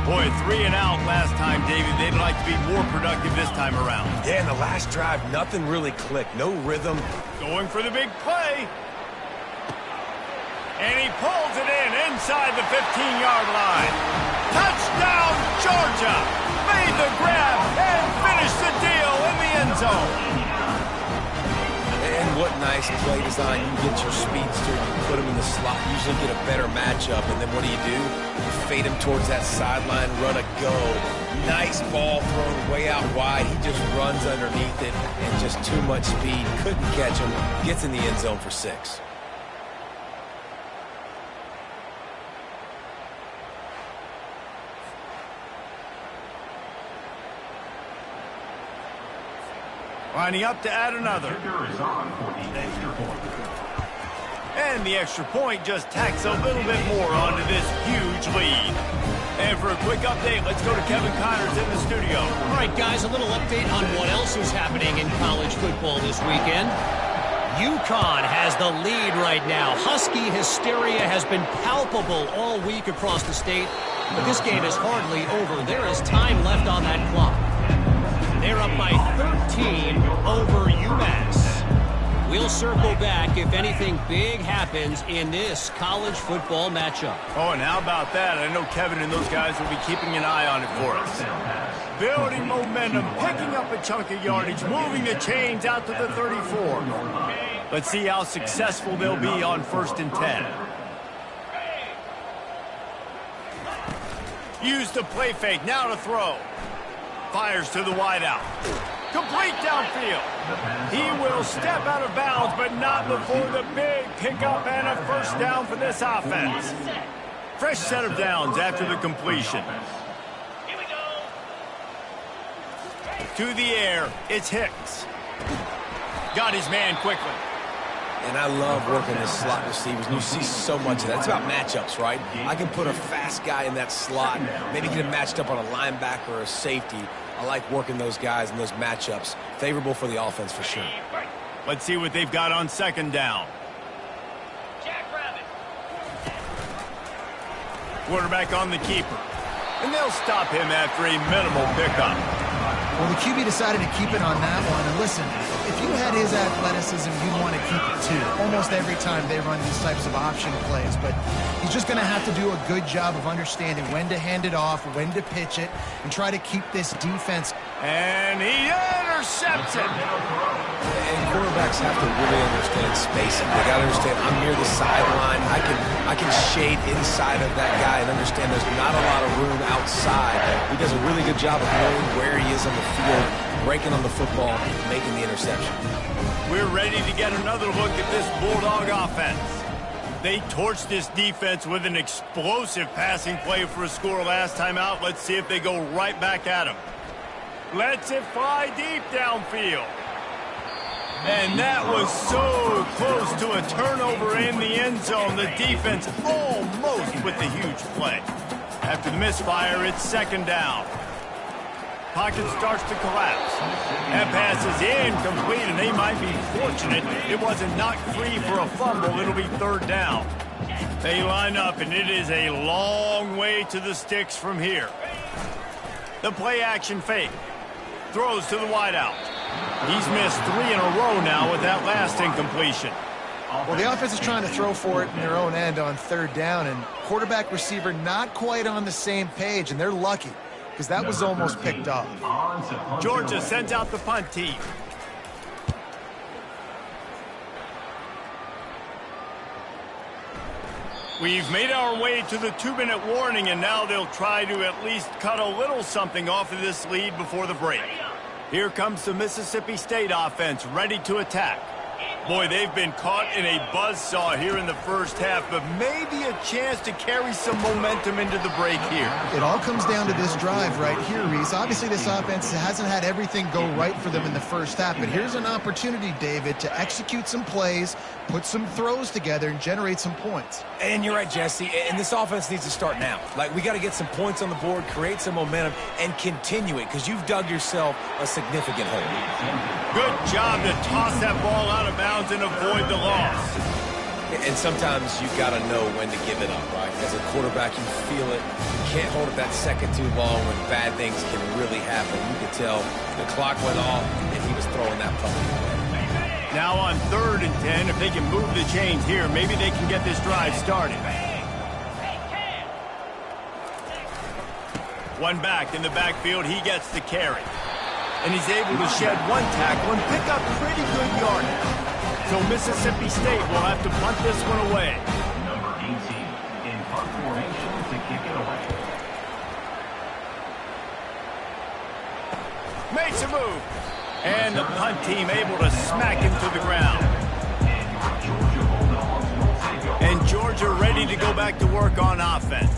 Speaker 1: Boy, 3-and-out last time, David. They'd like to be more productive this time around.
Speaker 2: Yeah, in the last drive, nothing really clicked. No rhythm.
Speaker 1: Going for the big play. And he pulls it in inside the 15-yard line. Touchdown, Georgia! Made the grab and finished the deal in the end zone.
Speaker 2: And what nice play design. You get your speedster, you put him in the slot, usually get a better matchup, and then what do? You fade him towards that sideline, run a go. Nice ball thrown way out wide. He just runs underneath it, and just too much speed. Couldn't catch him. Gets in the end zone for 6.
Speaker 1: Lining up to add another.
Speaker 5: Kicker is on for the extra point.
Speaker 1: And the extra point just tacks a little bit more onto this huge lead. And for a quick update, let's go to Kevin Connors in the studio.
Speaker 6: All right, guys, a little update on what else is happening in college football this weekend. UConn has the lead right now. Husky hysteria has been palpable all week across the state, but this game is hardly over. There is time left on that clock. They're up by 13 over UMass. We'll circle back if anything big happens in this college football matchup.
Speaker 1: Oh, and how about that? I know Kevin and those guys will be keeping an eye on it for us. Building momentum, picking up a chunk of yardage, moving the chains out to the 34. Let's see how successful they'll be on 1st and 10. Use the play fake, now to throw. Fires to the wideout. Complete downfield. He will step out of bounds, but not before the big pickup and a first down for this offense. Fresh set of downs after the completion.
Speaker 4: Here we go.
Speaker 1: To the air, it's Hicks. Got his man quickly.
Speaker 2: And I love working the slot receivers. And you see so much of that. It's about matchups, right? I can put a fast guy in that slot, maybe get him matched up on a linebacker or a safety. I like working those guys in those matchups. Favorable for the offense for sure.
Speaker 1: Let's see what they've got on 2nd down.
Speaker 4: Jackrabbit.
Speaker 1: Quarterback on the keeper. And they'll stop him after a minimal pickup.
Speaker 3: Well, the QB decided to keep it on that one. And listen, if you had his athleticism, you'd want to keep it too. Almost every time they run these types of option plays. But he's just going to have to do a good job of understanding when to hand it off, when to pitch it, and try to keep this defense.
Speaker 1: And he intercepts it.
Speaker 2: And quarterbacks have to really understand spacing. They got to understand I'm near the sideline. I can shade inside of that guy and understand there's not a lot of room outside. He does a really good job of knowing where he is on the field, breaking on the football, making the interception.
Speaker 1: We're ready to get another look at this Bulldog offense. They torched this defense with an explosive passing play for a score last time out. Let's see if they go right back at him. Lets it fly deep downfield. And that was so close to a turnover in the end zone. The defense almost with the huge play. After the misfire, it's 2nd down. Pocket starts to collapse. That pass is incomplete, and they might be fortunate it wasn't knocked free for a fumble. It'll be 3rd down. They line up, and it is a long way to the sticks from here. The play action fake. Throws to the wideout. He's missed 3 in a row now with that last incompletion.
Speaker 3: Well, the offense is trying to throw for it in their own end on 3rd down, and quarterback receiver not quite on the same page, and they're lucky because that was almost picked off.
Speaker 1: Georgia sends out the punt team. We've made our way to the 2-minute warning, and now they'll try to at least cut a little something off of this lead before the break. Here comes the Mississippi State offense, ready to attack. Boy, they've been caught in a buzzsaw here in the first half, but maybe a chance to carry some momentum into the break here.
Speaker 3: It all comes down to this drive right here, Reese. Obviously, this offense hasn't had everything go right for them in the first half, but here's an opportunity, David, to execute some plays, put some throws together, and generate some points.
Speaker 2: And you're right, Jesse, and this offense needs to start now. Like, we got to get some points on the board, create some momentum, and continue it, because you've dug yourself a significant hole.
Speaker 1: Good job to toss that ball out of bounds and avoid the loss.
Speaker 2: And sometimes you've got to know when to give it up, right? As a quarterback, you feel it. You can't hold it that second too long when bad things can really happen. You could tell the clock went off, and he was throwing that puppy away.
Speaker 1: Now on 3rd and 10, if they can move the chains here, maybe they can get this drive started. One back in the backfield, he gets the carry. And he's able to shed one tackle and pick up pretty good yardage. So Mississippi State will have to punt this one away.
Speaker 5: Number 18 in punt formation to kick it away.
Speaker 1: Makes a move. And the punt team able to smack him to the ground. And Georgia ready to go back to work on offense.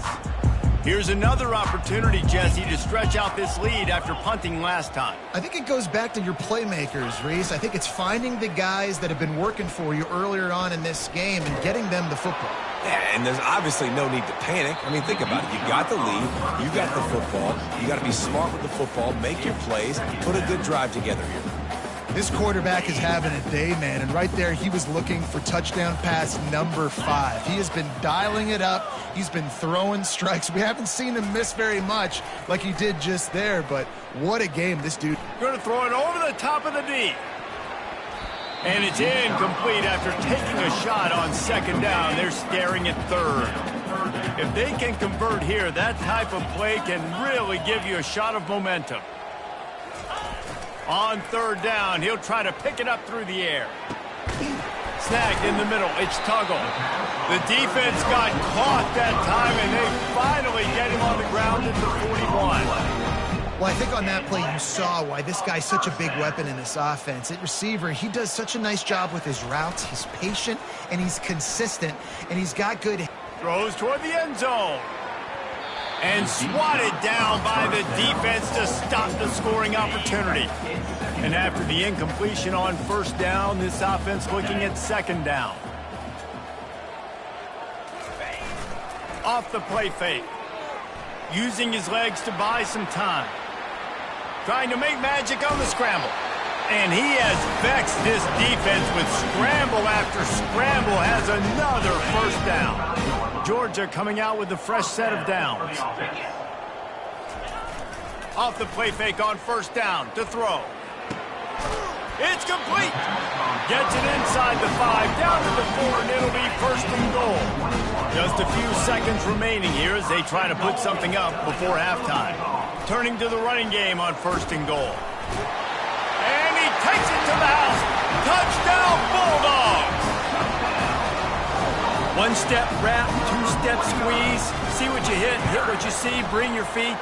Speaker 1: Here's another opportunity, Jesse, to stretch out this lead after punting last time.
Speaker 3: I think it goes back to your playmakers, Reese. I think it's finding the guys that have been working for you earlier on in this game and getting them the football.
Speaker 2: Yeah, and there's obviously no need to panic. I mean, think about it. You got the lead. You got the football. You got to be smart with the football, make your plays, put a good drive together here.
Speaker 3: This quarterback is having a day, man, and right there he was looking for touchdown pass number 5. He has been dialing it up. He's been throwing strikes. We haven't seen him miss very much like he did just there, but what a game this dude.
Speaker 1: Going to throw it over the top of the knee. And it's incomplete after taking a shot on second down. They're staring at third. If they can convert here, that type of play can really give you a shot of momentum. On third down, he'll try to pick it up through the air. Snagged in the middle. It's Tuggle. The defense got caught that time, and they finally get him on the ground at the 41.
Speaker 3: Well, I think on that play you saw why this guy's such a big weapon in this offense. At receiver, he does such a nice job with his routes. He's patient, and he's consistent, and he's got good...
Speaker 1: Throws toward the end zone. And swatted down by the defense to stop the scoring opportunity. And after the incompletion on first down, this offense looking at second down. Off the play fake. Using his legs to buy some time. Trying to make magic on the scramble. And he has vexed this defense with scramble after scramble, has another first down. Georgia coming out with a fresh set of downs. Off the play fake on first down to throw. It's complete. Gets it inside the 5, down to the 4, and it'll be first and goal. Just a few seconds remaining here as they try to put something up before halftime. Turning to the running game on first and goal. And he takes it to the house. Touchdown, Bulldogs! One-step wrap, two-step squeeze. See what you hit what you see, bring your feet.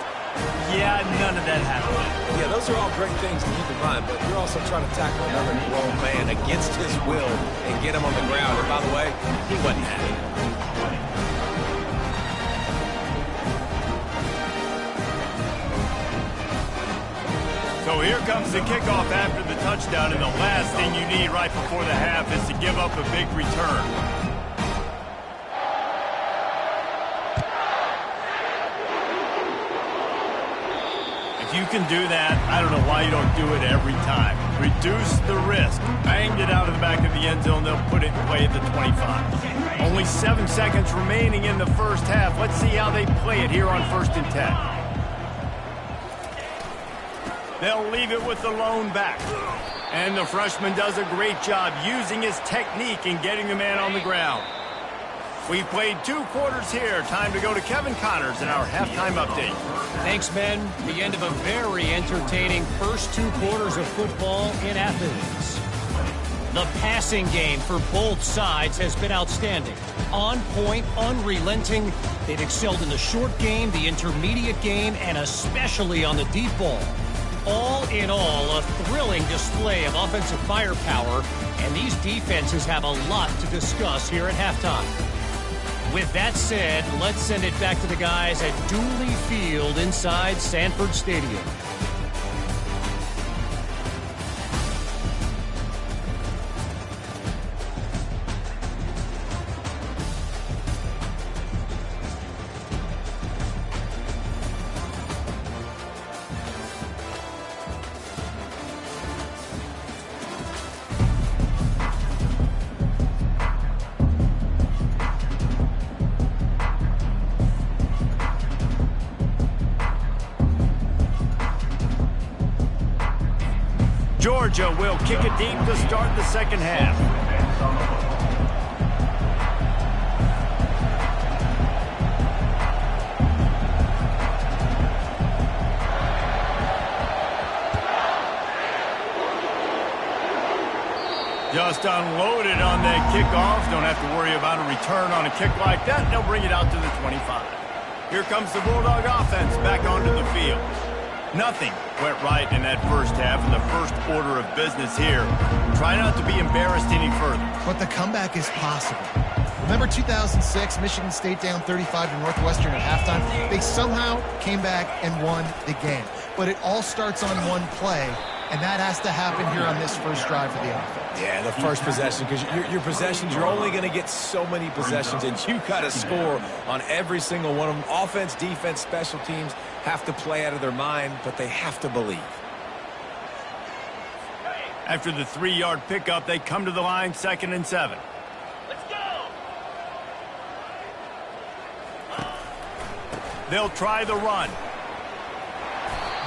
Speaker 1: Yeah, none of that happened.
Speaker 2: Yeah, those are all great things to keep in mind, but you're also trying to tackle another grown man against his will and get him on the ground. And by the way, he wasn't happy.
Speaker 1: So here comes the kickoff after the touchdown, and the last thing you need right before the half is to give up a big return. If you can do that, I don't know why you don't do it every time. Reduce the risk. Banged it out of the back of the end zone. They'll put it in play at the 25. Only 7 seconds remaining in the first half. Let's see how they play it here on 1st and 10. They'll leave it with the lone back. And the freshman does a great job using his technique and getting the man on the ground. We've played 2 quarters here. Time to go to Kevin Connors in our halftime update.
Speaker 6: Thanks, Ben. The end of a very entertaining first 2 quarters of football in Athens. The passing game for both sides has been outstanding. On point, unrelenting. They've excelled in the short game, the intermediate game, and especially on the deep ball. All in all, a thrilling display of offensive firepower, and these defenses have a lot to discuss here at halftime. With that said, let's send it back to the guys at Dooley Field inside Sanford Stadium.
Speaker 1: Georgia will kick it deep to start the second half. Just unloaded on that kickoff. Don't have to worry about a return on a kick like that. They'll bring it out to the 25. Here comes the Bulldog offense back onto the field. Nothing went right in that first half, and the first order of business here. Try not to be embarrassed any further.
Speaker 3: But the comeback is possible. Remember 2006, Michigan State down 35 to Northwestern at halftime? They somehow came back and won the game. But it all starts on one play, and that has to happen here on this first drive for the offense.
Speaker 2: Yeah, the first possession, because your possessions, you're only going to get so many possessions, and you got to score on every single one of them. Offense, defense, special teams have to play out of their mind, but they have to believe.
Speaker 1: After the 3-yard pickup, they come to the line, 2nd and 7.
Speaker 4: Let's go!
Speaker 1: They'll try the run.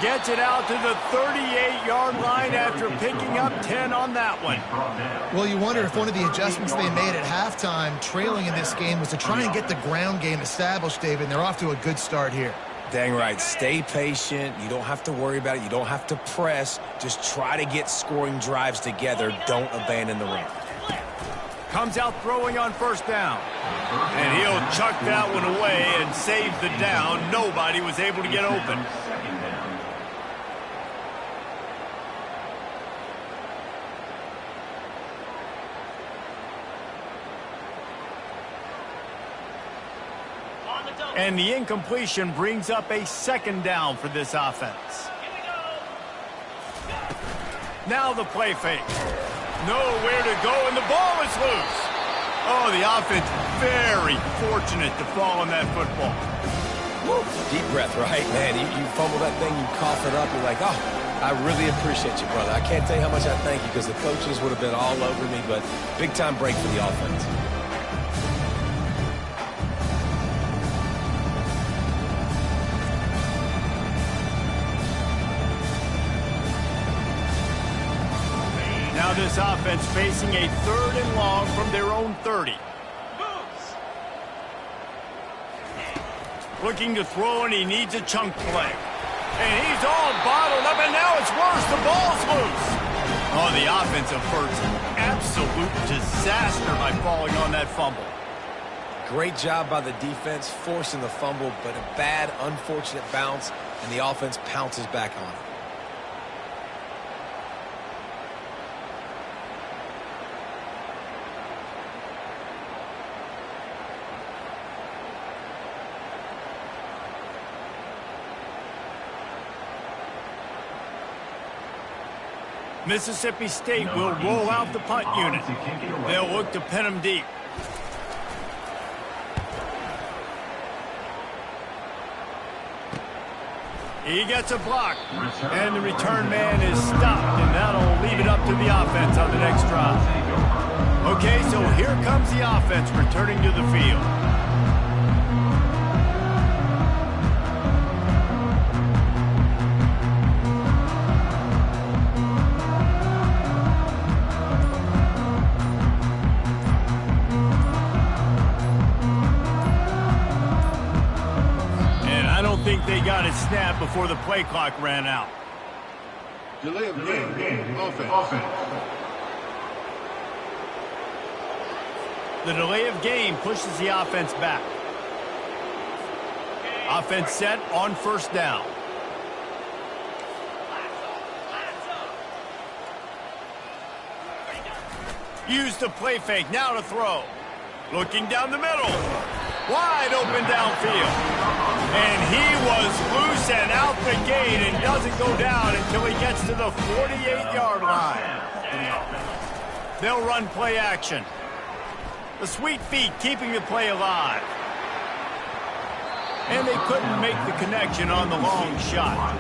Speaker 1: Gets it out to the 38-yard line after picking up 10 on that one.
Speaker 3: Well, you wonder if one of the adjustments they made at halftime, trailing in this game, was to try and get the ground game established, David, and they're off to a good start here.
Speaker 2: Dang right. Stay patient. You don't have to worry about it. You don't have to press. Just try to get scoring drives together. Don't abandon the run.
Speaker 1: Comes out throwing on 1st down. And he'll chuck that one away and save the down. Nobody was able to get open. And the incompletion brings up a 2nd down for this offense.
Speaker 4: Here we go!
Speaker 1: Now the play fake. Nowhere to go, and the ball is loose. Oh, the offense very fortunate to fall on that football.
Speaker 2: Woo. Deep breath, right, man? You fumble that thing, you cough it up, you're like, oh, I really appreciate you, brother. I can't tell you how much I thank you, because the coaches would have been all over me, but big-time break for the offense.
Speaker 1: Now this offense facing a 3rd and long from their own 30. Looking to throw, and he needs a chunk play. And he's all bottled up, and now it's worse. The ball's loose. Oh, the offensive first. Absolute disaster by falling on that fumble.
Speaker 2: Great job by the defense forcing the fumble, but a bad, unfortunate bounce, and the offense pounces back on it.
Speaker 1: Mississippi State will roll out the punt unit. They'll look to pin them deep. He gets a block, and the return man is stopped, and that'll leave it up to the offense on the next drive. Okay, so here comes the offense returning to the field. They got it snapped before the play clock ran out.
Speaker 7: Delay of game. Offense.
Speaker 1: The delay of game pushes the offense back. Offense set on 1st down. Use the play fake. Now to throw. Looking down the middle. Wide open downfield. And he was loose and out the gate and doesn't go down until he gets to the 48-yard line. They'll run play action. The sweet feet keeping the play alive. And they couldn't make the connection on the long shot.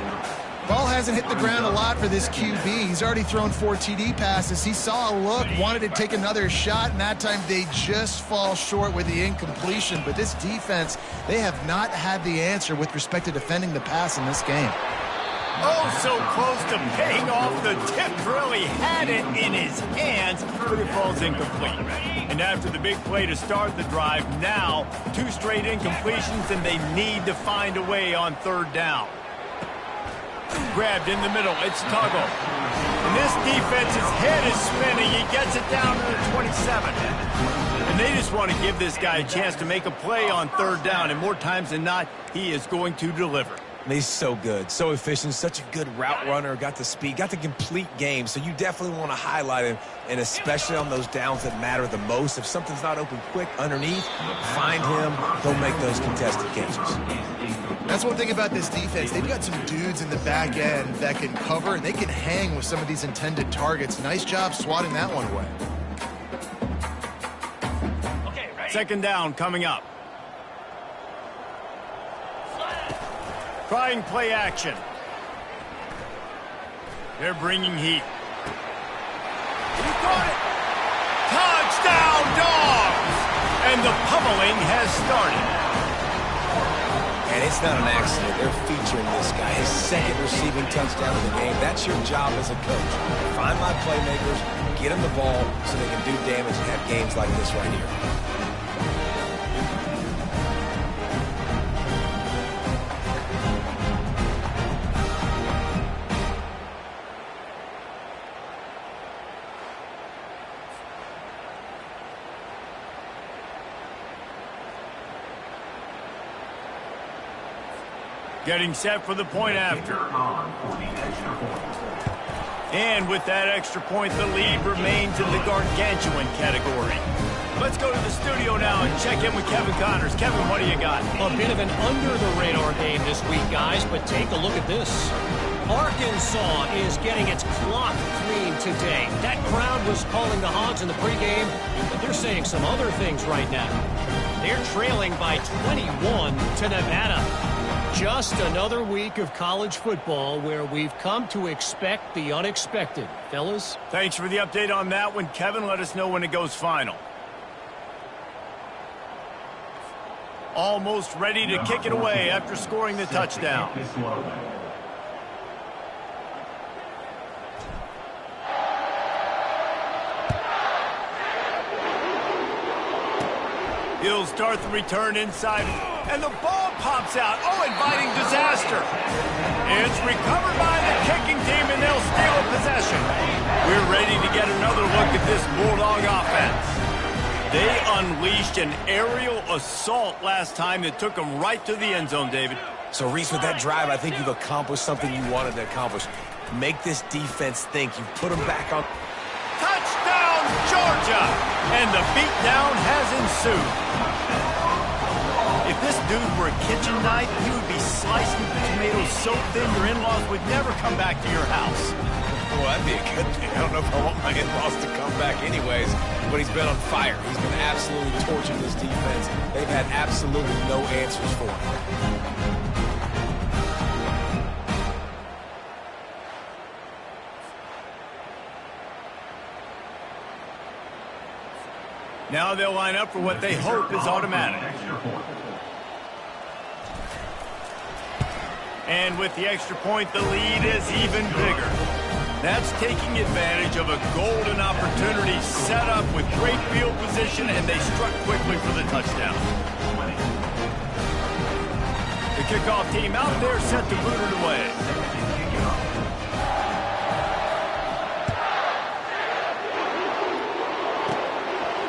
Speaker 3: Ball hasn't hit the ground a lot for this QB. He's already thrown 4 TD passes. He saw a look, wanted to take another shot, and that time they just fall short with the incompletion. But this defense, they have not had the answer with respect to defending the pass in this game.
Speaker 1: Oh, so close to paying off the tip drill. He had it in his hands, but it falls incomplete. And after the big play to start the drive, now 2 straight incompletions, and they need to find a way on 3rd down. Grabbed in the middle. It's Tuggle. And this defense's head is spinning. He gets it down to the 27. And they just want to give this guy a chance to make a play on 3rd down. And more times than not, he is going to deliver.
Speaker 2: And he's so good, so efficient, such a good route runner, got the speed, got the complete game. So you definitely want to highlight him, and especially on those downs that matter the most. If something's not open quick underneath, find him. He'll make those contested catches.
Speaker 3: That's one thing about this defense. They've got some dudes in the back end that can cover, and they can hang with some of these intended targets. Nice job swatting that one away.
Speaker 4: Okay, ready?
Speaker 1: Second down coming up. Trying play action. They're bringing heat. He caught it. Touchdown, Dogs! And the pummeling has started.
Speaker 2: And it's not an accident. They're featuring this guy. His second receiving touchdown of the game. That's your job as a coach. Find my playmakers, get them the ball so they can do damage and have games like this right here.
Speaker 1: Getting set for the point after. And with that extra point, the lead remains in the gargantuan category. Let's go to the studio now and check in with Kevin Connors. Kevin, what do you got?
Speaker 6: A bit of an under-the-radar game this week, guys, but take a look at this. Arkansas is getting its clock clean today. That crowd was calling the Hogs in the pregame, but they're saying some other things right now. They're trailing by 21 to Nevada. Just another week of college football where we've come to expect the unexpected. Fellas?
Speaker 1: Thanks for the update on that one, Kevin. Let us know when it goes final. Almost ready to kick it away after scoring the touchdown. He'll start the return inside, and the ball pops out. Oh, inviting disaster. It's recovered by the kicking team, and they'll steal a possession. We're ready to get another look at this Bulldog offense. They unleashed an aerial assault last time that took them right to the end zone, David.
Speaker 2: So, Reese, with that drive, I think you've accomplished something you wanted to accomplish. Make this defense think. You've put them back on.
Speaker 1: Touchdown, Georgia! And the beatdown has ensued. If this dude were a kitchen knife, he would be slicing the tomatoes so thin your in-laws would never come back to your house.
Speaker 2: Well, that'd be a good thing. I don't know if I want my in-laws to come back anyways, but he's been on fire. He's been absolutely torching this defense. They've had absolutely no answers for him.
Speaker 1: Now they'll line up for what they hope is automatic. And with the extra point, the lead is even bigger. That's taking advantage of a golden opportunity set up with great field position, and they struck quickly for the touchdown. The kickoff team out there set to boot it away.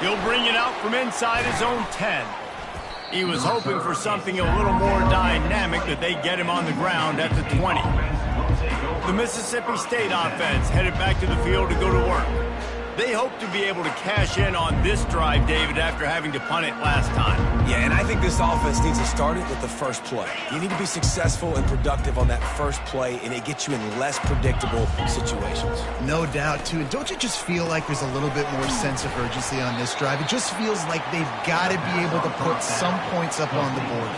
Speaker 1: He'll bring it out from inside his own 10. He was hoping for something a little more dynamic, that they get him on the ground at the 20. The Mississippi State offense headed back to the field to go to work. They hope to be able to cash in on this drive, David, after having to punt it last time.
Speaker 2: Yeah, and I think this offense needs to start it with the first play. You need to be successful and productive on that first play, and it gets you in less predictable situations.
Speaker 3: No doubt, too. And don't you just feel like there's a little bit more sense of urgency on this drive? It just feels like they've got to be able to put some points up on the board.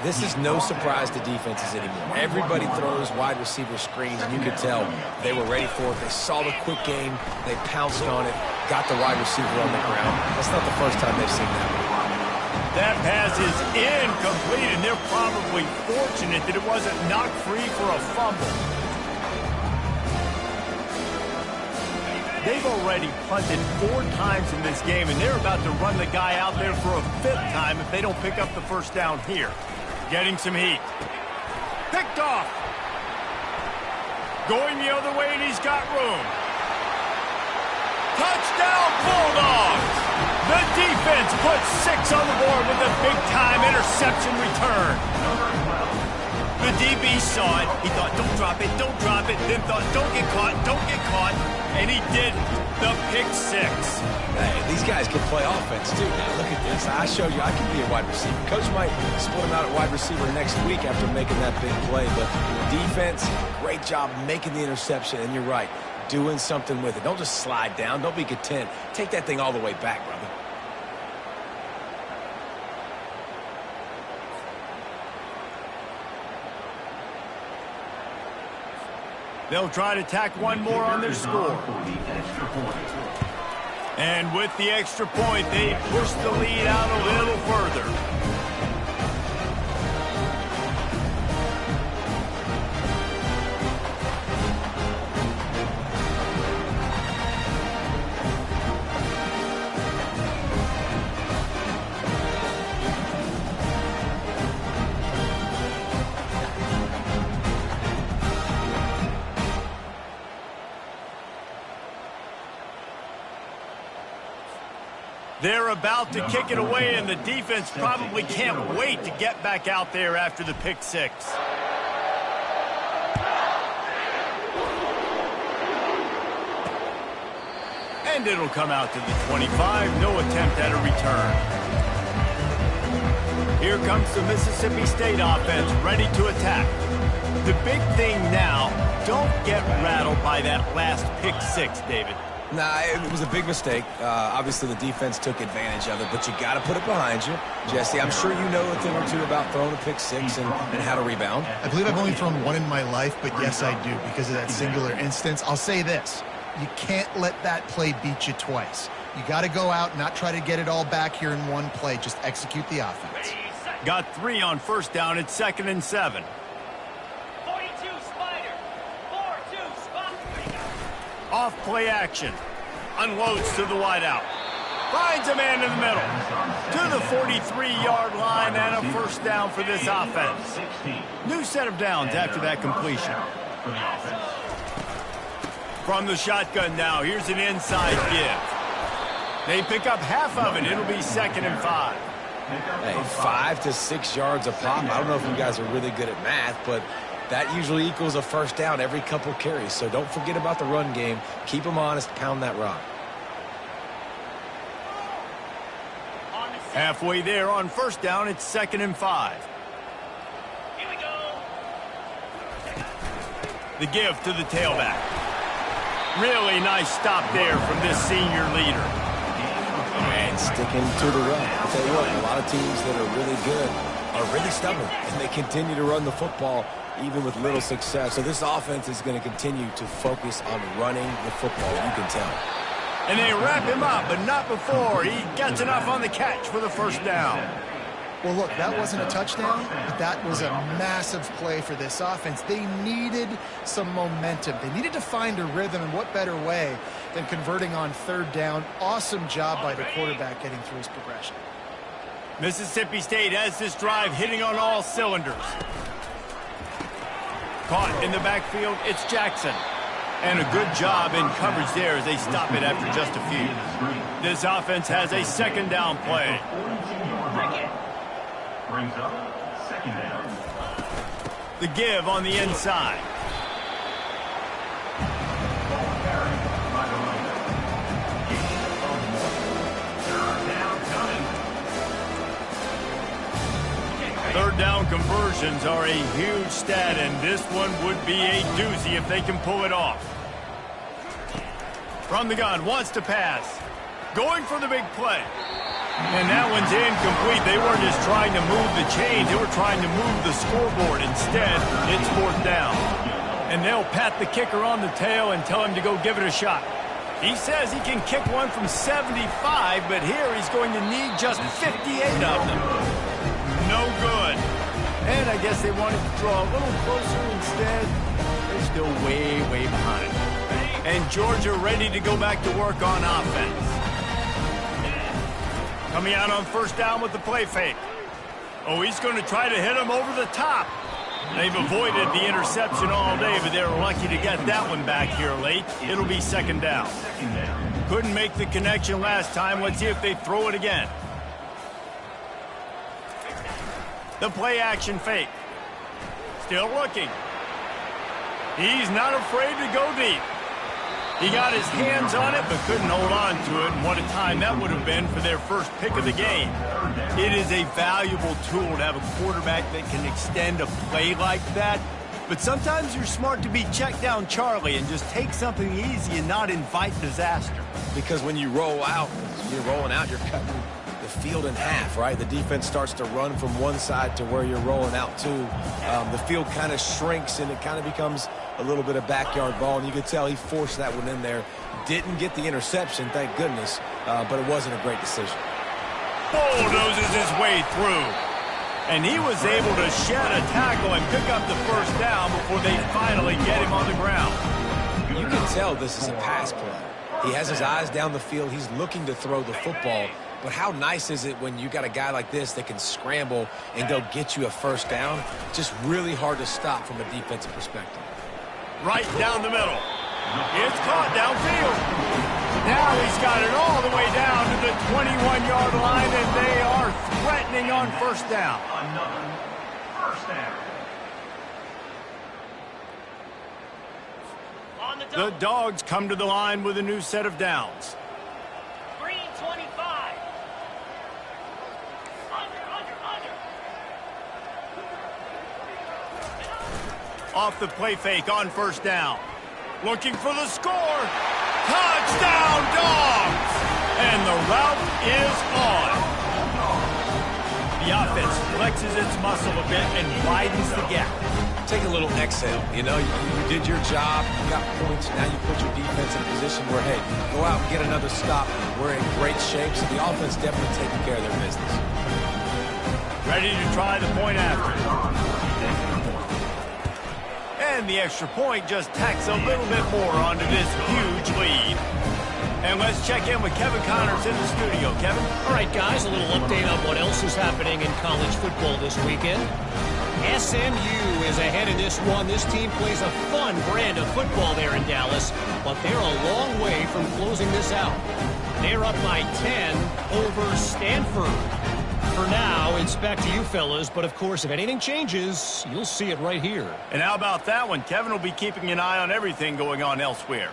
Speaker 2: This is no surprise to defenses anymore. Everybody throws wide receiver screens, and you could tell they were ready for it. They saw the quick game. They pounced on it, got the wide receiver on the ground. That's not the first time they've seen that.
Speaker 1: That pass is incomplete, and they're probably fortunate that it wasn't knocked free for a fumble. They've already punted 4 times in this game, and they're about to run the guy out there for a 5th time if they don't pick up the first down here. Getting some heat. Picked off. Going the other way, and he's got room. Touchdown, Bulldogs! The defense puts 6 on the board with a big-time interception return. The DB saw it. He thought, don't drop it, don't drop it. Then thought, don't get caught, don't get caught. And he did the pick six.
Speaker 2: Hey, these guys can play offense, too. Now, look at this. I showed you I can be a wide receiver. Coach might split him out at wide receiver next week after making that big play. But defense, great job making the interception. And you're right, doing something with it. Don't just slide down. Don't be content. Take that thing all the way back, brother.
Speaker 1: They'll try to tack one more on their score. And with the extra point, they push the lead out a little further. They're about to kick it away, and the defense probably can't wait to get back out there after the pick six. And it'll come out to the 25. No attempt at a return. Here comes the Mississippi State offense ready to attack. The big thing now, don't get rattled by that last pick six, David.
Speaker 2: Nah, it was a big mistake. Obviously, the defense took advantage of it, but you got to put it behind you. Jesse, I'm sure you know a thing or two about throwing a pick six and how to rebound.
Speaker 3: I believe I've only thrown one in my life, but yes, I do, because of that singular instance. I'll say this. You can't let that play beat you twice. You got to go out and not try to get it all back here in one play. Just execute the offense.
Speaker 1: Got 3 on first down. It's 2nd and 7.
Speaker 4: 42 Spider. 4-2 spot.
Speaker 1: Off play action. Unloads to the wideout. Finds a man in the middle. To the 43-yard line and a first down for this offense. New set of downs after that completion. From the shotgun now, here's an inside give. They pick up half of it. It'll be 2nd and 5.
Speaker 2: Hey, 5 to 6 yards a pop. I don't know if you guys are really good at math, but that usually equals a first down every couple carries. So don't forget about the run game. Keep them honest. Pound that rock.
Speaker 1: Halfway there on first down, it's 2nd and 5.
Speaker 4: Here we go.
Speaker 1: The give to the tailback. Really nice stop there from this senior leader.
Speaker 2: And sticking to the run. I'll tell you what, a lot of teams that are really good are really stubborn, and they continue to run the football even with little success. So this offense is going to continue to focus on running the football. You can tell.
Speaker 1: And they wrap him up, but not before he gets enough on the catch for the first down.
Speaker 3: Well, look, that wasn't a touchdown, but that was a massive play for this offense. They needed some momentum. They needed to find a rhythm, and what better way than converting on third down. Awesome job by the quarterback getting through his progression.
Speaker 1: Mississippi State has this drive hitting on all cylinders. Caught in the backfield, it's Jackson. And a good job in coverage there as they stop it after just a few. This offense has a 2nd down play.
Speaker 5: Brings up 2nd down.
Speaker 1: The give on the inside. Third down conversions are a huge stat, and this one would be a doozy if they can pull it off. From the gun, wants to pass. Going for the big play. And that one's incomplete. They weren't just trying to move the chains. They were trying to move the scoreboard. Instead, it's 4th down. And they'll pat the kicker on the tail and tell him to go give it a shot. He says he can kick one from 75, but here he's going to need just 58 of them. No good. And I guess they wanted to draw a little closer instead. They're still way, way behind. And Georgia ready to go back to work on offense. Coming out on first down with the play fake. Oh, he's going to try to hit him over the top. They've avoided the interception all day, but they're lucky to get that one back here late. It'll be 2nd down. Couldn't make the connection last time. Let's see if they throw it again. The play action fake. Still looking. He's not afraid to go deep. He got his hands on it, but couldn't hold on to it, and what a time that would have been for their first pick of the game. It is a valuable tool to have a quarterback that can extend a play like that, but sometimes you're smart to be check down Charlie and just take something easy and not invite disaster.
Speaker 2: Because when you roll out, you're rolling out, you're cutting the field in half, right? The defense starts to run from one side to where you're rolling out to. The field kind of shrinks, and it kind of becomes a little bit of backyard ball, and you could tell he forced that one in there. Didn't get the interception, thank goodness, but it wasn't a great decision.
Speaker 1: Bulldozes his way through. And he was able to shed a tackle and pick up the first down before they finally get him on the ground.
Speaker 2: You can tell this is a pass play. He has his eyes down the field. He's looking to throw the football. But how nice is it when you got a guy like this that can scramble and go get you a first down? Just really hard to stop from a defensive perspective.
Speaker 1: Right down the middle. It's caught downfield. Now he's got it all the way down to the 21-yard line, and they are threatening on first down.
Speaker 5: Another first down.
Speaker 4: On the
Speaker 1: The
Speaker 4: double.
Speaker 1: Dogs come to the line with a new set of downs.
Speaker 4: Green 25. Under.
Speaker 1: Off the play fake on first down. Looking for the score. Touchdown, Dogs! And the route is on. The offense flexes its muscle a bit and widens the gap.
Speaker 2: Take a little exhale. You know, you did your job. You got points. Now you put your defense in a position where, hey, go out and get another stop. We're in great shape, so the offense definitely taking care of their business.
Speaker 1: Ready to try the point after. And the extra point just tacks a little bit more onto this huge lead. And let's check in with Kevin Connors in the studio. Kevin?
Speaker 6: All right, guys, a little update on what else is happening in college football this weekend. SMU is ahead in this one. This team plays a fun brand of football there in Dallas, but they're a long way from closing this out. They're up by 10 over Stanford. For now, it's back to you fellas, but of course, if anything changes, you'll see it right here.
Speaker 1: And how about that one? Kevin will be keeping an eye on everything going on elsewhere.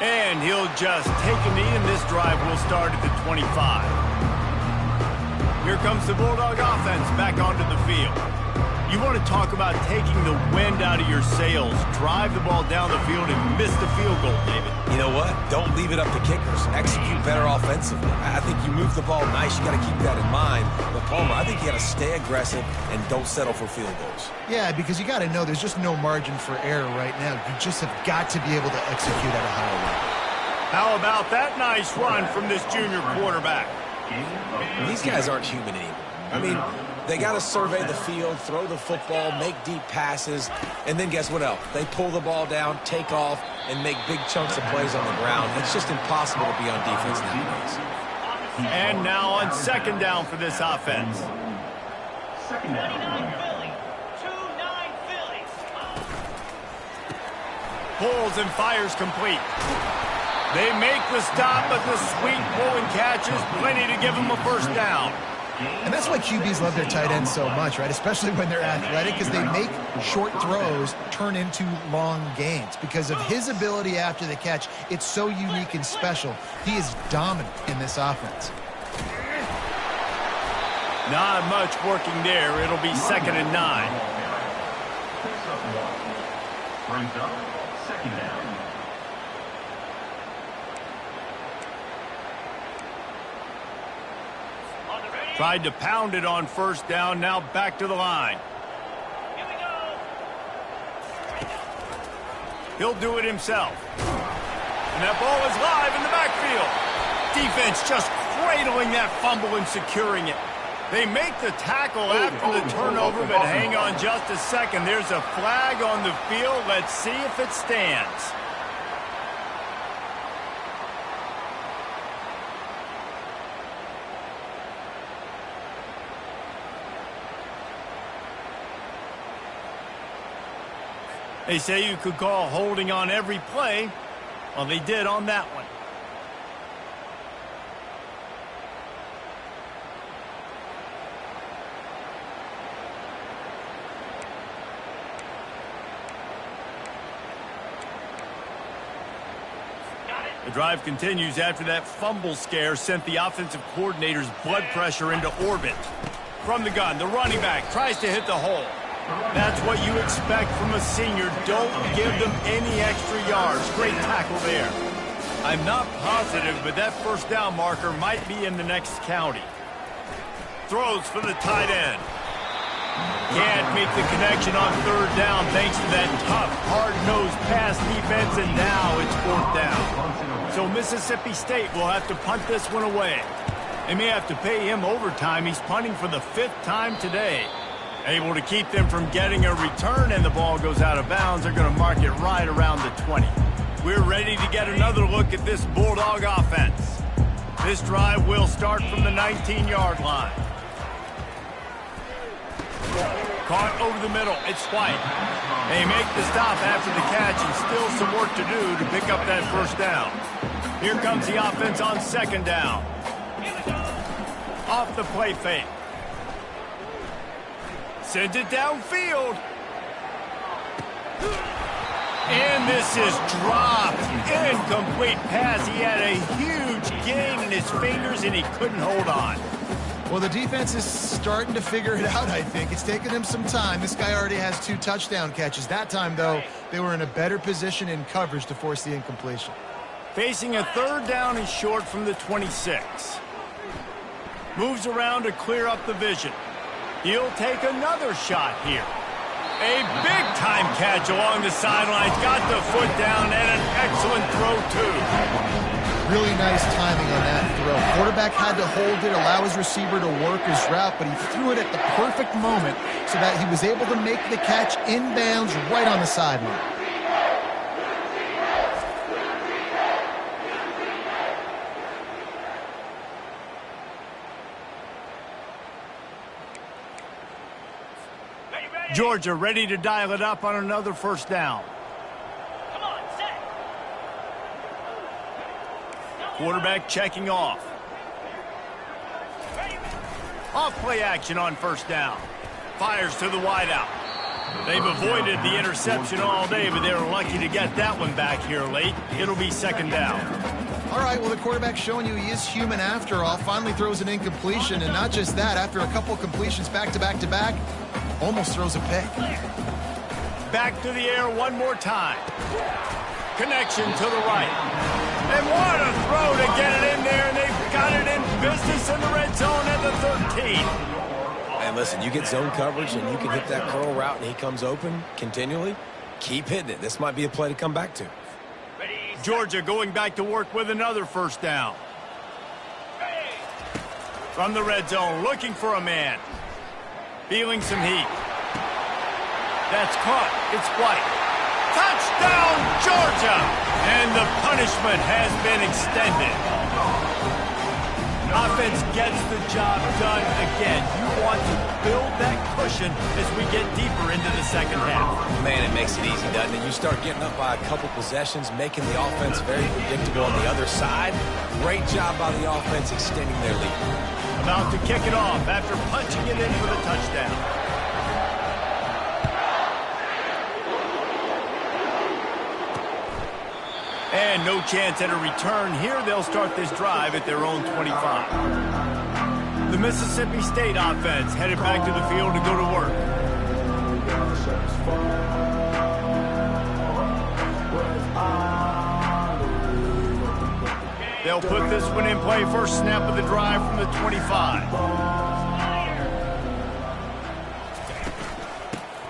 Speaker 1: And he'll just take a knee, and this drive will start at the 25. Here comes the Bulldog offense back onto the field. You want to talk about taking the wind out of your sails. Drive the ball down the field and miss the field goal, David.
Speaker 2: You know what? Don't leave it up to kickers. Execute better offensively. I think you move the ball nice. You got to keep that in mind. But Palmer, I think you got to stay aggressive and don't settle for field goals.
Speaker 3: Yeah, because you got to know there's just no margin for error right now. You just have got to be able to execute at a high level.
Speaker 1: How about that nice run from this junior quarterback?
Speaker 2: These guys aren't human anymore. I mean, they got to survey the field, throw the football, make deep passes, and then guess what else? They pull the ball down, take off, and make big chunks of plays on the ground. It's just impossible to be on defense nowadays.
Speaker 1: And now on second down for this offense.
Speaker 5: Second down.
Speaker 4: 29 Philly. 2-9 Philly.
Speaker 1: Pulls and fires complete. They make the stop, but the sweet pull and catch is plenty to give them a first down.
Speaker 3: And that's why QBs love their tight ends so much, right? Especially when they're athletic, because they make short throws turn into long gains. Because of his ability after the catch, it's so unique and special. He is dominant in this offense.
Speaker 1: Not much working there. It'll be 2nd and 9.
Speaker 5: Picks up one. Brings up second down.
Speaker 4: On the ready.
Speaker 1: Tried to pound it on first down. Now back to the line.
Speaker 4: Here we go.
Speaker 1: He'll do it himself. And that ball is live in the backfield. Defense just cradling that fumble and securing it. They make the tackle after the turnover, but hang on just a second. There's a flag on the field. Let's see if it stands. They say you could call holding on every play. Well, they did on that one. The drive continues after that fumble scare sent the offensive coordinator's blood pressure into orbit. From the gun, the running back tries to hit the hole. That's what you expect from a senior. Don't give them any extra yards. Great tackle there. I'm not positive, but that first down marker might be in the next county. Throws for the tight end. Can't make the connection on third down thanks to that tough, hard-nosed pass defense, and now it's fourth down. So Mississippi State will have to punt this one away. They may have to pay him overtime. He's punting for the 5th time today. Able to keep them from getting a return, and the ball goes out of bounds. They're going to mark it right around the 20. We're ready to get another look at this Bulldog offense. This drive will start from the 19-yard line. Caught over the middle. It's White. They make the stop after the catch, and still some work to do to pick up that first down. Here comes the offense on second down. Off the play fake. Sends it downfield. And this is dropped. Incomplete pass. He had a huge gain in his fingers, and he couldn't hold on.
Speaker 3: Well, the defense is starting to figure it out, I think. It's taken them some time. This guy already has 2 touchdown catches. That time, though, they were in a better position in coverage to force the incompletion.
Speaker 1: Facing a third down and short from the 26. Moves around to clear up the vision. He'll take another shot here. A big-time catch along the sidelines. Got the foot down, and an excellent throw, too.
Speaker 3: Really nice timing on that throw. Quarterback had to hold it, allow his receiver to work his route, but he threw it at the perfect moment so that he was able to make the catch inbounds right on the sideline.
Speaker 1: Georgia ready to dial it up on another first down.
Speaker 4: Come on, set.
Speaker 1: Quarterback checking off. Off play action on first down. Fires to the wideout. They've avoided the interception all day, but they were lucky to get that one back here late. It'll be second down.
Speaker 3: All right, well, the quarterback's showing you he is human after all. Finally throws an incompletion, and not just that, after a couple completions back-to-back-to-back, almost throws a pick.
Speaker 1: Back to the air one more time. Connection to the right. And what a throw to get it in there, and they've got it in business in the red zone at the 13.
Speaker 2: And listen, you get zone coverage and you can hit that curl route and he comes open continually, keep hitting it. This might be a play to come back to.
Speaker 1: Georgia going back to work with another first down. From the red zone, looking for a man. Feeling some heat. That's caught. It's White. Touchdown, Georgia! And the punishment has been extended. Offense gets the job done again. You want to build that cushion as we get deeper into the second half.
Speaker 2: Man, it makes it easy, doesn't it? You start getting up by a couple possessions, making the offense very predictable on the other side. Great job by the offense extending their lead.
Speaker 1: About to kick it off after punching it in for the touchdown. And no chance at a return here. They'll start this drive at their own 25. The Mississippi State offense headed back to the field to go to work. They'll put this one in play. First snap of the drive from the 25.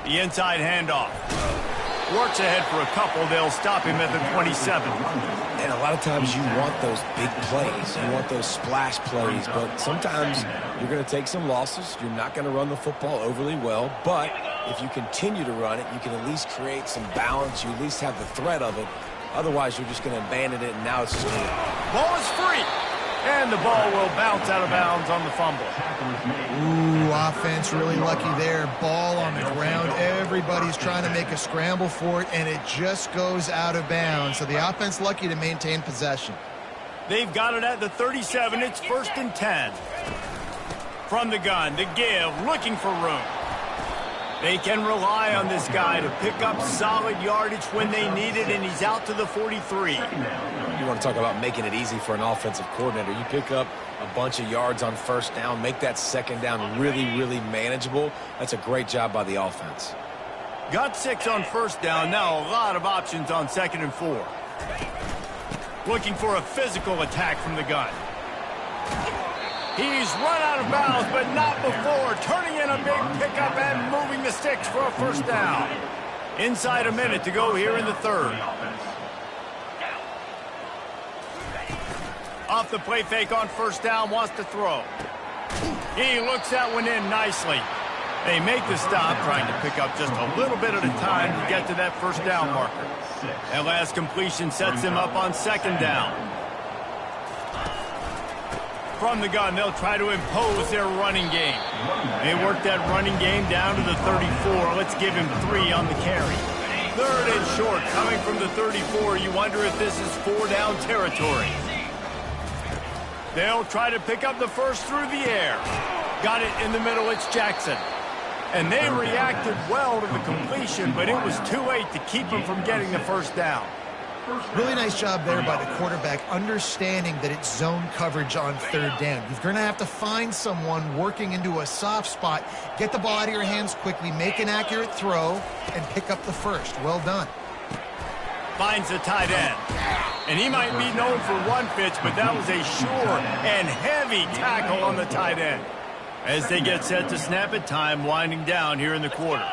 Speaker 1: The inside handoff. Works ahead for a couple. They'll stop him at the 27.
Speaker 2: And a lot of times you want those big plays. You want those splash plays. But sometimes you're going to take some losses. You're not going to run the football overly well. But if you continue to run it, you can at least create some balance. You at least have the threat of it. Otherwise, you're just going to abandon it, and now it's just going to...
Speaker 1: Ball is free. And the ball will bounce out of bounds on the fumble.
Speaker 3: Ooh, offense really lucky there. Ball on the ground. Everybody's trying to make a scramble for it, and it just goes out of bounds. So the offense lucky to maintain possession.
Speaker 1: They've got it at the 37. It's 1st and 10. From the gun, the give, looking for room. They can rely on this guy to pick up solid yardage when they need it, and he's out to the 43.
Speaker 2: You want to talk about making it easy for an offensive coordinator. You pick up a bunch of yards on 1st down, make that 2nd down really, really manageable. That's a great job by the offense.
Speaker 1: Got 6 on 1st down. Now a lot of options on 2nd and 4. Looking for a physical attack from the gun. He's run out of bounds, but not before. Turning in a big pickup and moving the sticks for a 1st down. Inside a minute to go here in the 3rd. Off the play fake on 1st down, wants to throw. He looks that one in nicely. They make the stop, trying to pick up just a little bit at a time to get to that 1st down marker. That last completion sets him up on 2nd down. From the gun, they'll try to impose their running game. They work that running game down to the 34. Let's give him 3 on the carry. 3rd and short, coming from the 34. You wonder if this is 4-down territory. They'll try to pick up the 1st through the air. Got it in the middle, it's Jackson. And they reacted well to the completion, but it was too late to keep him from getting the 1st down.
Speaker 3: Really nice job there by the quarterback, understanding that it's zone coverage on 3rd down. You're going to have to find someone working into a soft spot, get the ball out of your hands quickly, make an accurate throw, and pick up the 1st. Well done.
Speaker 1: Finds the tight end. And he might be known for one pitch, but that was a sure and heavy tackle on the tight end. As they get set to snap it, time winding down here in the quarter.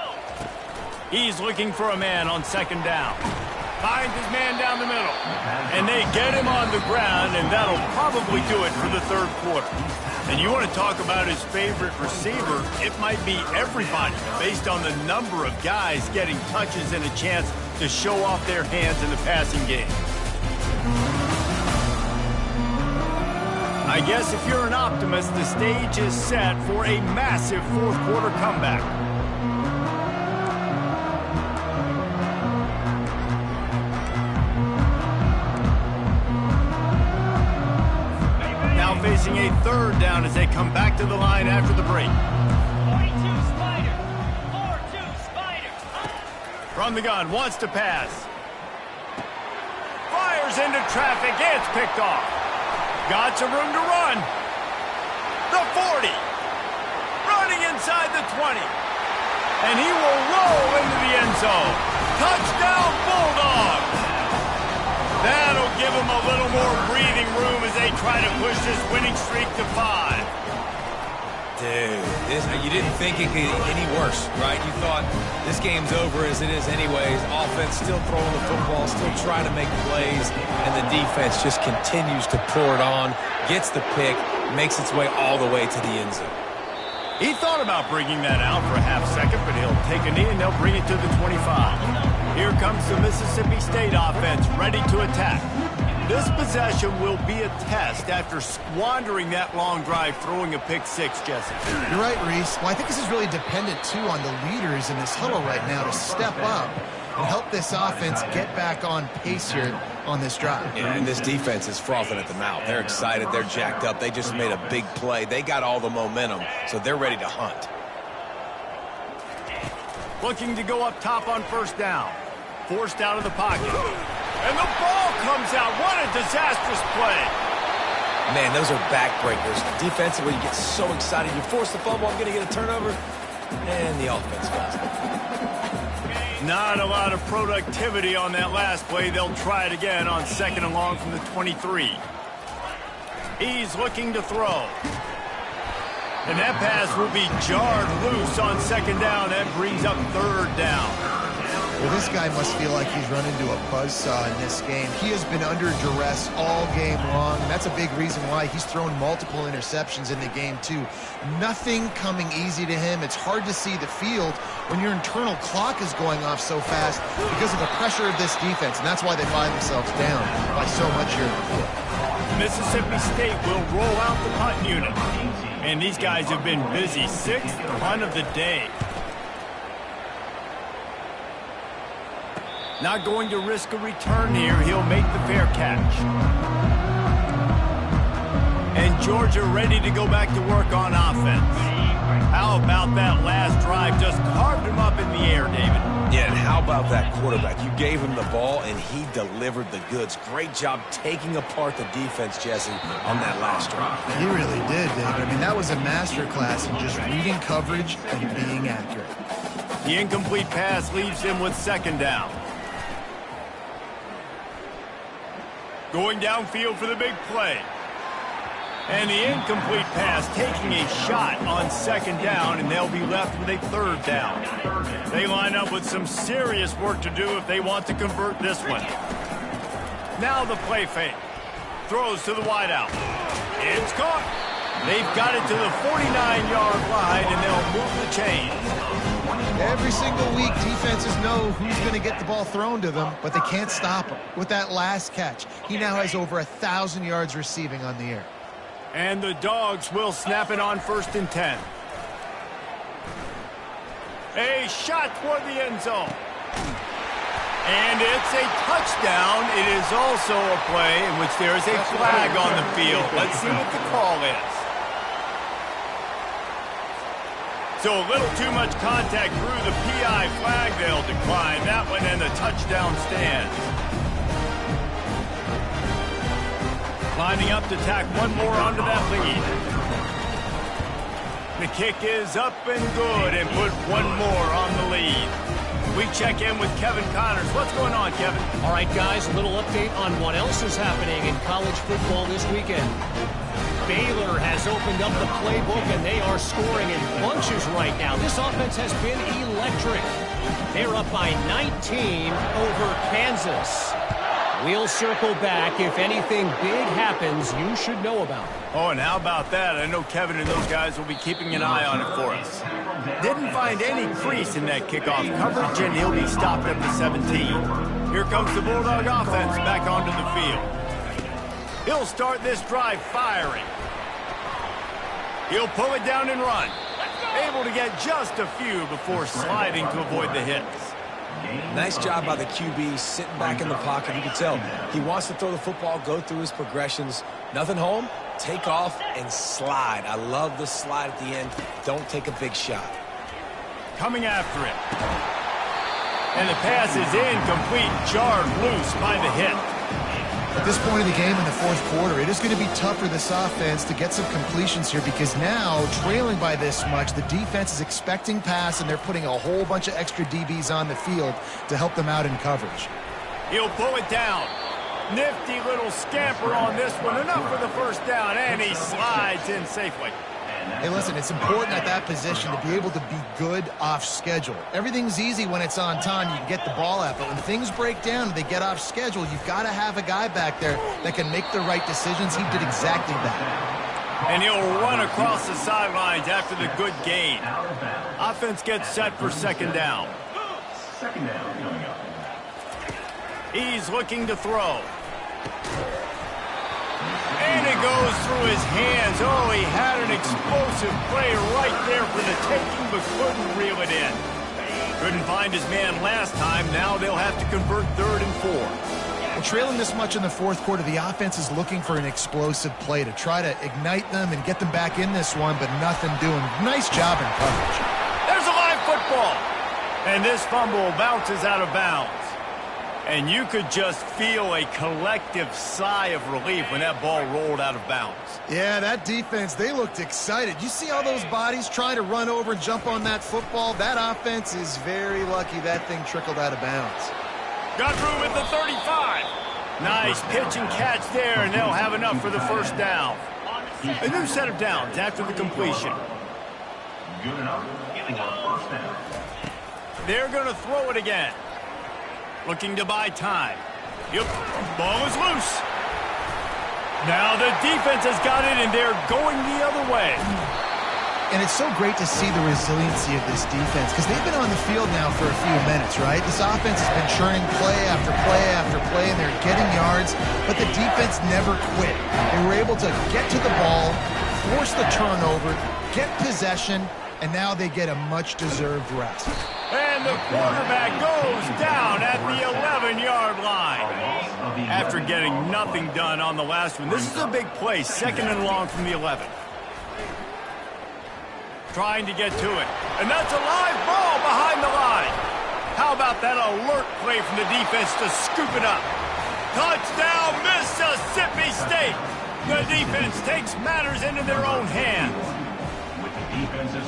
Speaker 1: He's looking for a man on 2nd down. Finds his man down the middle. And they get him on the ground, and that'll probably do it for the 3rd quarter. And you want to talk about his favorite receiver, it might be everybody, based on the number of guys getting touches and a chance to show off their hands in the passing game. I guess if you're an optimist, the stage is set for a massive 4th quarter comeback. Now facing a 3rd down as they come back to the line after the break.
Speaker 4: 42 Spider. 4-2 Spider.
Speaker 1: From the gun, wants to pass. Fires into traffic, it's picked off. Got some room to run. The 40. Running inside the 20. And he will roll into the end zone. Touchdown, Bulldogs. That'll give him a little more breathing room as they try to push this winning streak to 5.
Speaker 2: Dude, you didn't think it could get any worse, right? You thought this game's over as it is anyways. Offense still throwing the football, still trying to make plays, and the defense just continues to pour it on, gets the pick, makes its way all the way to the end zone.
Speaker 1: He thought about bringing that out for a half second, but he'll take a knee and they'll bring it to the 25. Here comes the Mississippi State offense ready to attack. This possession will be a test after squandering that long drive, throwing a pick 6, Jesse.
Speaker 3: You're right, Reese. Well, I think this is really dependent, too, on the leaders in this huddle right now to step up and help this offense get back on pace here on this drive.
Speaker 2: Yeah, and this defense is frothing at the mouth. They're excited. They're jacked up. They just made a big play. They got all the momentum, so they're ready to hunt.
Speaker 1: Looking to go up top on 1st down. Forced out of the pocket. And the ball comes out. What a disastrous play.
Speaker 2: Man, those are backbreakers. Defensively, you get so excited. You force the fumble, I'm going to get a turnover, and the offense does it.
Speaker 1: Not a lot of productivity on that last play. They'll try it again on 2nd and long from the 23. He's looking to throw. And that pass will be jarred loose on 2nd down. That brings up 3rd down.
Speaker 3: Well, this guy must feel like he's run into a buzzsaw in this game. He has been under duress all game long, and that's a big reason why he's thrown multiple interceptions in the game, too. Nothing coming easy to him. It's hard to see the field when your internal clock is going off so fast because of the pressure of this defense, and that's why they find themselves down by so much here in the field.
Speaker 1: Mississippi State will roll out the punt unit. And these guys have been busy. 6th punt of the day. Not going to risk a return here. He'll make the fair catch. And Georgia ready to go back to work on offense. How about that last drive? Just carved him up in the air, David.
Speaker 2: Yeah, and how about that quarterback? You gave him the ball, and he delivered the goods. Great job taking apart the defense, Jesse, on that last drive.
Speaker 3: He really did, David. I mean, that was a masterclass in just reading coverage and being accurate.
Speaker 1: The incomplete pass leaves him with 2nd down. Going downfield for the big play. And the incomplete pass taking a shot on 2nd down, and they'll be left with a 3rd down. They line up with some serious work to do if they want to convert this one. Now the play fake. Throws to the wideout. It's caught. They've got it to the 49-yard line, and they'll move the chains.
Speaker 3: Every single week, defenses know who's going to get the ball thrown to them, but they can't stop him. With that last catch, he now has over 1,000 yards receiving on the air.
Speaker 1: And the Dogs will snap it on 1st and 10. A shot toward the end zone. And it's a touchdown. It is also a play in which there is a flag on the field. Let's see what the call is. So a little too much contact through the PI flag. They'll decline that one, and the touchdown stands. Lining up to tack one more onto that lead. The kick is up and good, and put one more on the lead. We check in with Kevin Connors. What's going on, Kevin?
Speaker 6: All right, guys, a little update on what else is happening in college football this weekend. Baylor has opened up the playbook, and they are scoring in bunches right now. This offense has been electric. They're up by 19 over Kansas. We'll circle back. If anything big happens, you should know about it.
Speaker 1: Oh, and how about that? I know Kevin and those guys will be keeping an eye on it for us. Didn't find any crease in that kickoff coverage, and he'll be stopped at the 17. Here comes the Bulldog offense back onto the field. He'll start this drive firing. He'll pull it down and run. Able to get just a few before sliding to avoid the hits.
Speaker 2: Nice job by the QB sitting back in the pocket. You can tell he wants to throw the football, go through his progressions. Nothing home, take off, and slide. I love the slide at the end. Don't take a big shot.
Speaker 1: Coming after it. And the pass is incomplete, jarred loose by the hit.
Speaker 3: At this point of the game in the 4th quarter, it is going to be tough for this offense to get some completions here because now, trailing by this much, the defense is expecting pass, and they're putting a whole bunch of extra DBs on the field to help them out in coverage.
Speaker 1: He'll pull it down. Nifty little scamper on this one. Enough for the 1st down, and he slides in safely.
Speaker 3: Hey, listen, it's important at that position to be able to be good off schedule. Everything's easy when it's on time. You can get the ball out. But when things break down and they get off schedule, you've got to have a guy back there that can make the right decisions. He did exactly that.
Speaker 1: And he'll run across the sidelines after the good gain. Offense gets set for 2nd down.
Speaker 5: 2nd down coming up.
Speaker 1: He's looking to throw. And it goes through his hands. Oh, he had an explosive play right there for the taking, but couldn't reel it in. Couldn't find his man last time. Now they'll have to convert 3rd and 4.
Speaker 3: Well, trailing this much in the 4th quarter, the offense is looking for an explosive play to try to ignite them and get them back in this one, but nothing doing. Nice job in coverage.
Speaker 1: There's a live football. And this fumble bounces out of bounds. And you could just feel a collective sigh of relief when that ball rolled out of bounds.
Speaker 3: Yeah, that defense, they looked excited. You see all those bodies trying to run over and jump on that football? That offense is very lucky that thing trickled out of bounds.
Speaker 1: Got through with the 35. Nice pitch and catch there, and they'll have enough for the 1st down. A new set of downs after the completion.
Speaker 5: Good enough for 1st down.
Speaker 1: They're going to throw it again. looking to buy time. Yep, ball is loose. Now the defense has got it, and they're going the other way.
Speaker 3: And it's so great to see the resiliency of this defense because they've been on the field now for a few minutes, right? This offense has been churning play after play after play, and they're getting yards, but the defense never quit. They were able to get to the ball, force the turnover, get possession, and now they get a much-deserved rest.
Speaker 1: And the quarterback goes down at the 11-yard line. After getting nothing done on the last one, this is a big play, 2nd and long from the 11. Trying to get to it. And that's a live ball behind the line. How about that alert play from the defense to scoop it up? Touchdown, Mississippi State. The defense takes matters into their own hands.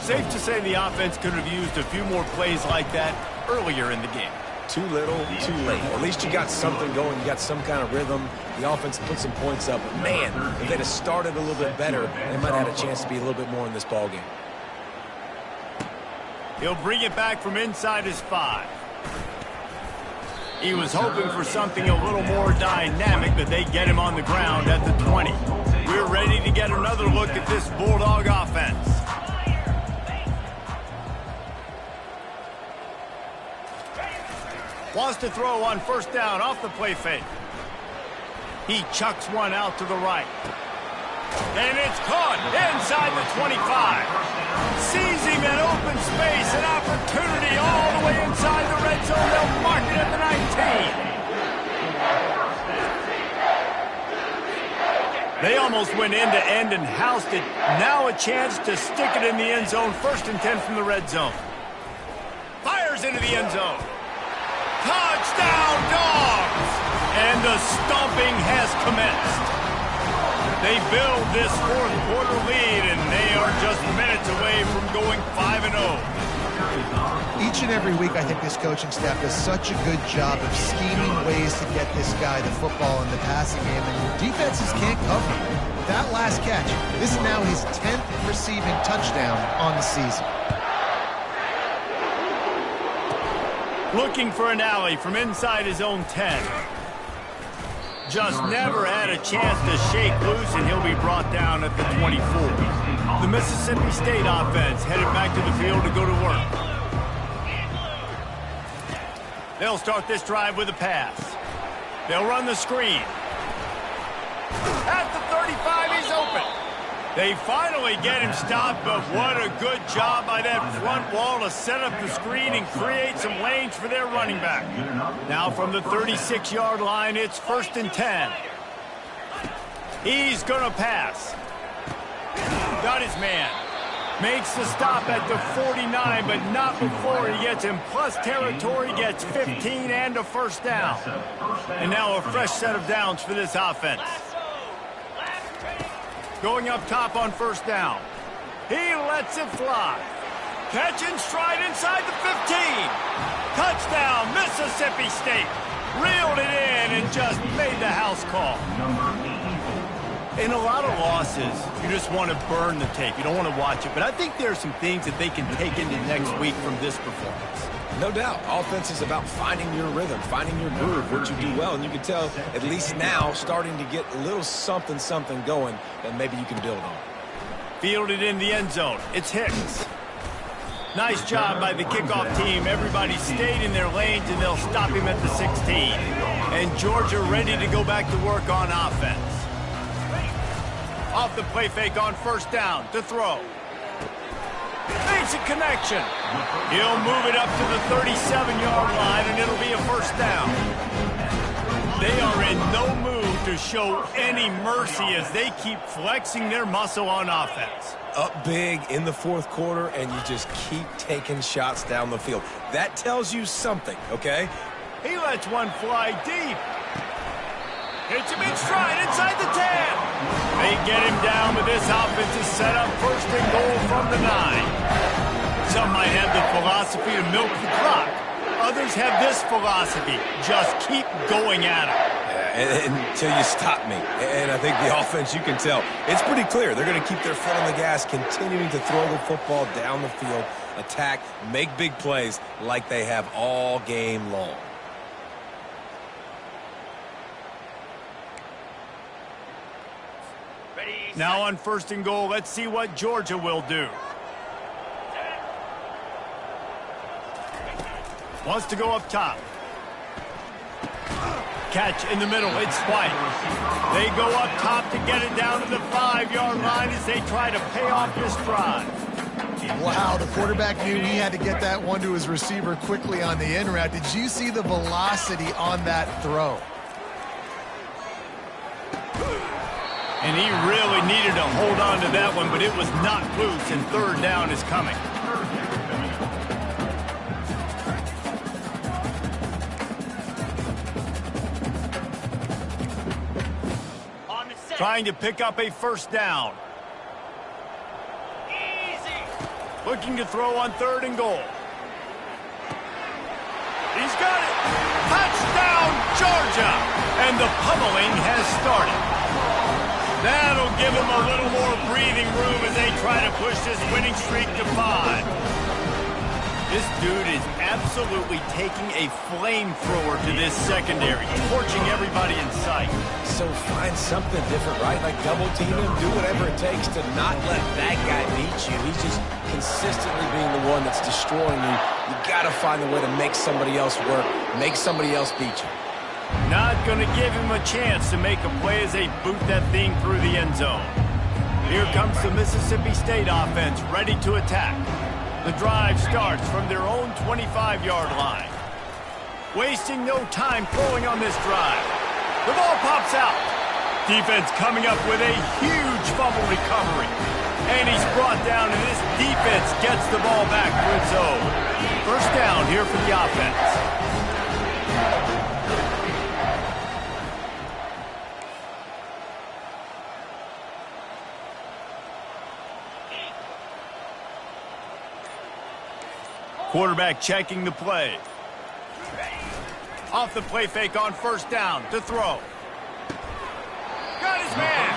Speaker 1: Safe to say the offense could have used a few more plays like that earlier in the game.
Speaker 2: Too little, too late. At least you got something going. You got some kind of rhythm. The offense put some points up. But, man, if they'd have started a little bit better, they might have had a chance to be a little bit more in this ballgame.
Speaker 1: He'll bring it back from inside his 5. He was hoping for something a little more dynamic, but they get him on the ground at the 20. We're ready to get another look at this Bulldog offense. Wants to throw on 1st down off the play fake. He chucks one out to the right. And it's caught inside the 25. Seizing that open space, an opportunity all the way inside the red zone. They'll mark it at the 19. They almost went end-to-end and housed it. Now a chance to stick it in the end zone. 1st and 10 from the red zone. Fires into the end zone. Touchdown, Dogs! And the stomping has commenced. They build this 4th quarter lead, and they are just minutes away from going 5-0.
Speaker 3: Each and every week, I think this coaching staff does such a good job of scheming ways to get this guy the football in the passing game, and defenses can't cover him. With that last catch, this is now his 10th receiving touchdown on the season.
Speaker 1: Looking for an alley from inside his own 10. Just never had a chance to shake loose, and he'll be brought down at the 24. The Mississippi State offense headed back to the field to go to work. They'll start this drive with a pass. They'll run the screen. At the 35, he's open. They finally get him stopped, but what a good job by that front wall to set up the screen and create some lanes for their running back. Now from the 36-yard line, it's 1st and 10. He's going to pass. Got his man. Makes the stop at the 49, but not before he gets in plus territory, gets 15 and a 1st down. And now a fresh set of downs for this offense. Going up top on 1st down. He lets it fly. Catch and stride inside the 15. Touchdown, Mississippi State. Reeled it in and just made the house call. In a lot of losses, you just want to burn the tape. You don't want to watch it. But I think there are some things that they can take into next week from this performance.
Speaker 2: No doubt. Offense is about finding your rhythm, finding your groove, what you do well. And you can tell, at least now, starting to get a little something going that maybe you can build on.
Speaker 1: Fielded in the end zone. It's Hicks. Nice job by the kickoff team. Everybody stayed in their lanes, and they'll stop him at the 16. And Georgia ready to go back to work on offense. Off the play fake on 1st down to throw. Makes a connection. He'll move it up to the 37-yard line, and it'll be a 1st down. They are in no mood to show any mercy as they keep flexing their muscle on offense.
Speaker 2: Up big in the 4th quarter, and you just keep taking shots down the field. That tells you something, okay?
Speaker 1: He lets one fly deep. Hits him in stride inside the 10. They get him down, but this offense is set up 1st and goal from the 9. Some might have the philosophy to milk the clock. Others have this philosophy. Just keep going at him.
Speaker 2: Until you stop me. And I think the offense, you can tell, it's pretty clear. They're going to keep their foot on the gas, continuing to throw the football down the field, attack, make big plays like they have all game long.
Speaker 1: Now on 1st and goal, let's see what Georgia will do. Wants to go up top. Catch in the middle, it's White. They go up top to get it down to the 5-yard line as they try to pay off this drive.
Speaker 3: Wow, the quarterback knew he had to get that one to his receiver quickly on the in route. Did you see the velocity on that throw?
Speaker 1: And he really needed to hold on to that one, but it was not loose, and 3rd down is coming. Trying to pick up a 1st down.
Speaker 4: Easy.
Speaker 1: Looking to throw on 3rd and goal. He's got it. Touchdown, Georgia. And the pummeling has started. That'll give him a little more breathing room as they try to push this winning streak to 5. This dude is absolutely taking a flamethrower to this secondary, torching everybody in sight.
Speaker 2: So find something different, right? Like double team him, do whatever it takes to not let that guy beat you. He's just consistently being the one that's destroying you. You got to find a way to make somebody else work, make somebody else beat you.
Speaker 1: Not going to give him a chance to make a play as they boot that thing through the end zone. Here comes the Mississippi State offense, ready to attack. The drive starts from their own 25-yard line. Wasting no time throwing on this drive. The ball pops out. Defense coming up with a huge fumble recovery. And he's brought down, and this defense gets the ball back to its own. 1st down here for the offense. Quarterback checking the play. Off the play fake on 1st down to throw. Got his man.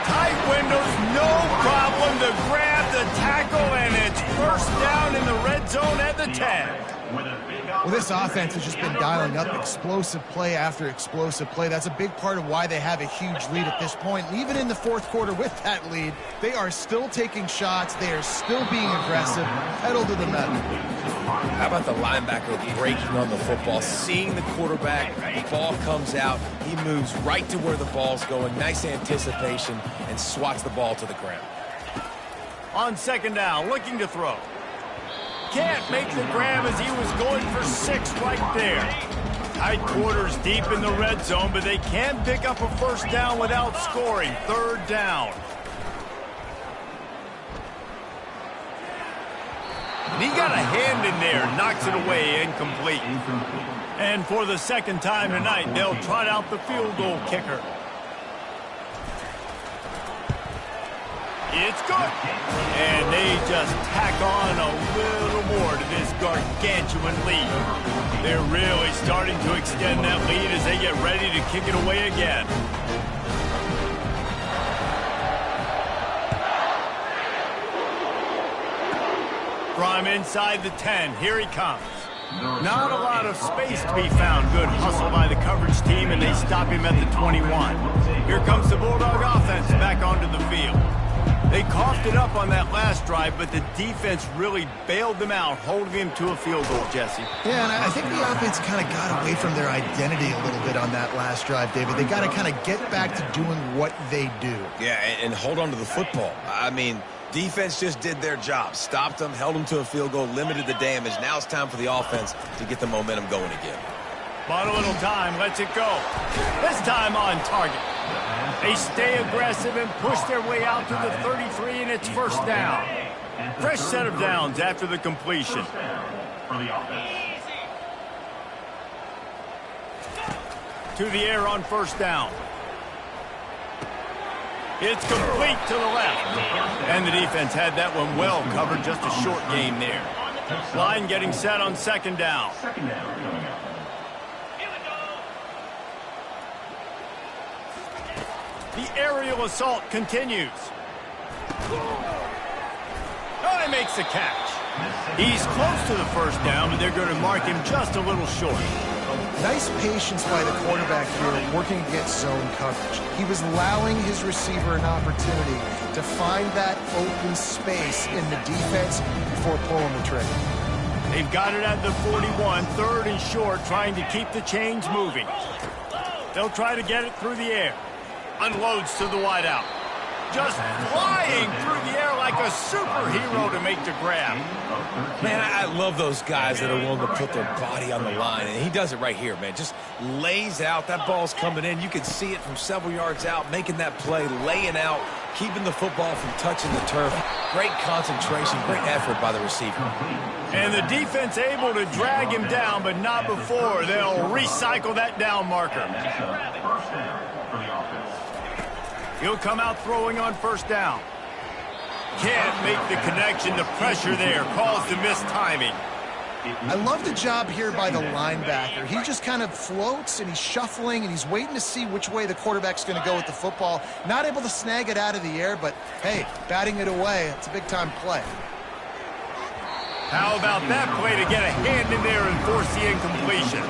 Speaker 1: Tight windows, no problem to grab the tackle, and it's 1st down in the red zone at the 10.
Speaker 3: Well, this offense has just been dialing up explosive play after explosive play. That's a big part of why they have a huge lead at this point. And even in the 4th quarter with that lead, they are still taking shots. They are still being aggressive. Pedal to the metal.
Speaker 2: How about the linebacker breaking on the football, seeing the quarterback, the ball comes out, he moves right to where the ball's going, nice anticipation, and swats the ball to the ground.
Speaker 1: On 2nd down, looking to throw. Can't make the grab as he was going for 6 right there. Tight quarters deep in the red zone, but they can pick up a 1st down without scoring. 3rd down. And he got a hand in there, knocks it away, incomplete. And for the 2nd time tonight, they'll trot out the field goal kicker. It's good. And they just tack on a little more to this gargantuan lead. They're really starting to extend that lead as they get ready to kick it away again. From inside the 10, here he comes. Not a lot of space to be found. Good hustle by the coverage team, and they stop him at the 21. Here comes the Bulldog offense back onto the field. They coughed it up on that last drive, but the defense really bailed them out, holding him to a field goal, Jesse.
Speaker 3: Yeah, and I think the offense kind of got away from their identity a little bit on that last drive, David. They got to kind of get back to doing what they do.
Speaker 2: Yeah, and hold on to the football. I mean, defense just did their job. Stopped them, held them to a field goal, limited the damage. Now it's time for the offense to get the momentum going again.
Speaker 1: Bought a little time, lets it go. This time on target. They stay aggressive and push their way out to the 33, and it's 1st down. Fresh set of downs after the completion. To the air on 1st down. It's complete to the left. And the defense had that one well covered, just a short gain there. Line getting set on 2nd down. The aerial assault continues. Oh, he makes the catch. He's close to the 1st down, but they're going to mark him just a little short.
Speaker 3: Nice patience by the quarterback here working against zone coverage. He was allowing his receiver an opportunity to find that open space in the defense before pulling the trigger.
Speaker 1: They've got it at the 41, 3rd and short, trying to keep the chains moving. They'll try to get it through the air. Unloads to the wideout. Just flying through the air like a superhero to make the grab.
Speaker 2: Man, I love those guys that are willing to put their body on the line, and he does it right here, man. Just lays out. That ball's coming in. You can see it from several yards out, making that play, laying out, keeping the football from touching the turf. Great concentration, great effort by the receiver.
Speaker 1: And the defense able to drag him down, but not before. They'll recycle that down marker.
Speaker 5: First down for the offense.
Speaker 1: He'll come out throwing on 1st down. Can't make the connection. The pressure there caused the missed timing.
Speaker 3: I love the job here by the linebacker. He just kind of floats and he's shuffling and he's waiting to see which way the quarterback's going to go with the football. Not able to snag it out of the air, but hey, batting it away, it's a big-time play.
Speaker 1: How about that play to get a hand in there and force the incompletion?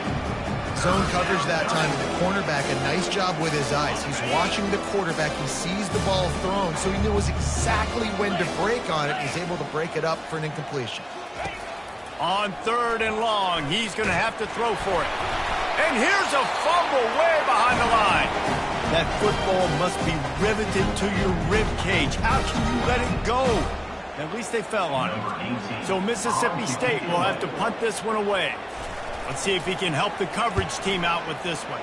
Speaker 3: Zone coverage that time, and the cornerback, a nice job with his eyes. He's watching the quarterback. He sees the ball thrown, so he knows exactly when to break on it. He's able to break it up for an incompletion.
Speaker 1: On 3rd and long, he's going to have to throw for it. And here's a fumble way behind the line. That football must be riveted to your rib cage. How can you let it go? At least they fell on it. So Mississippi State will have to punt this one away. Let's see if he can help the coverage team out with this one.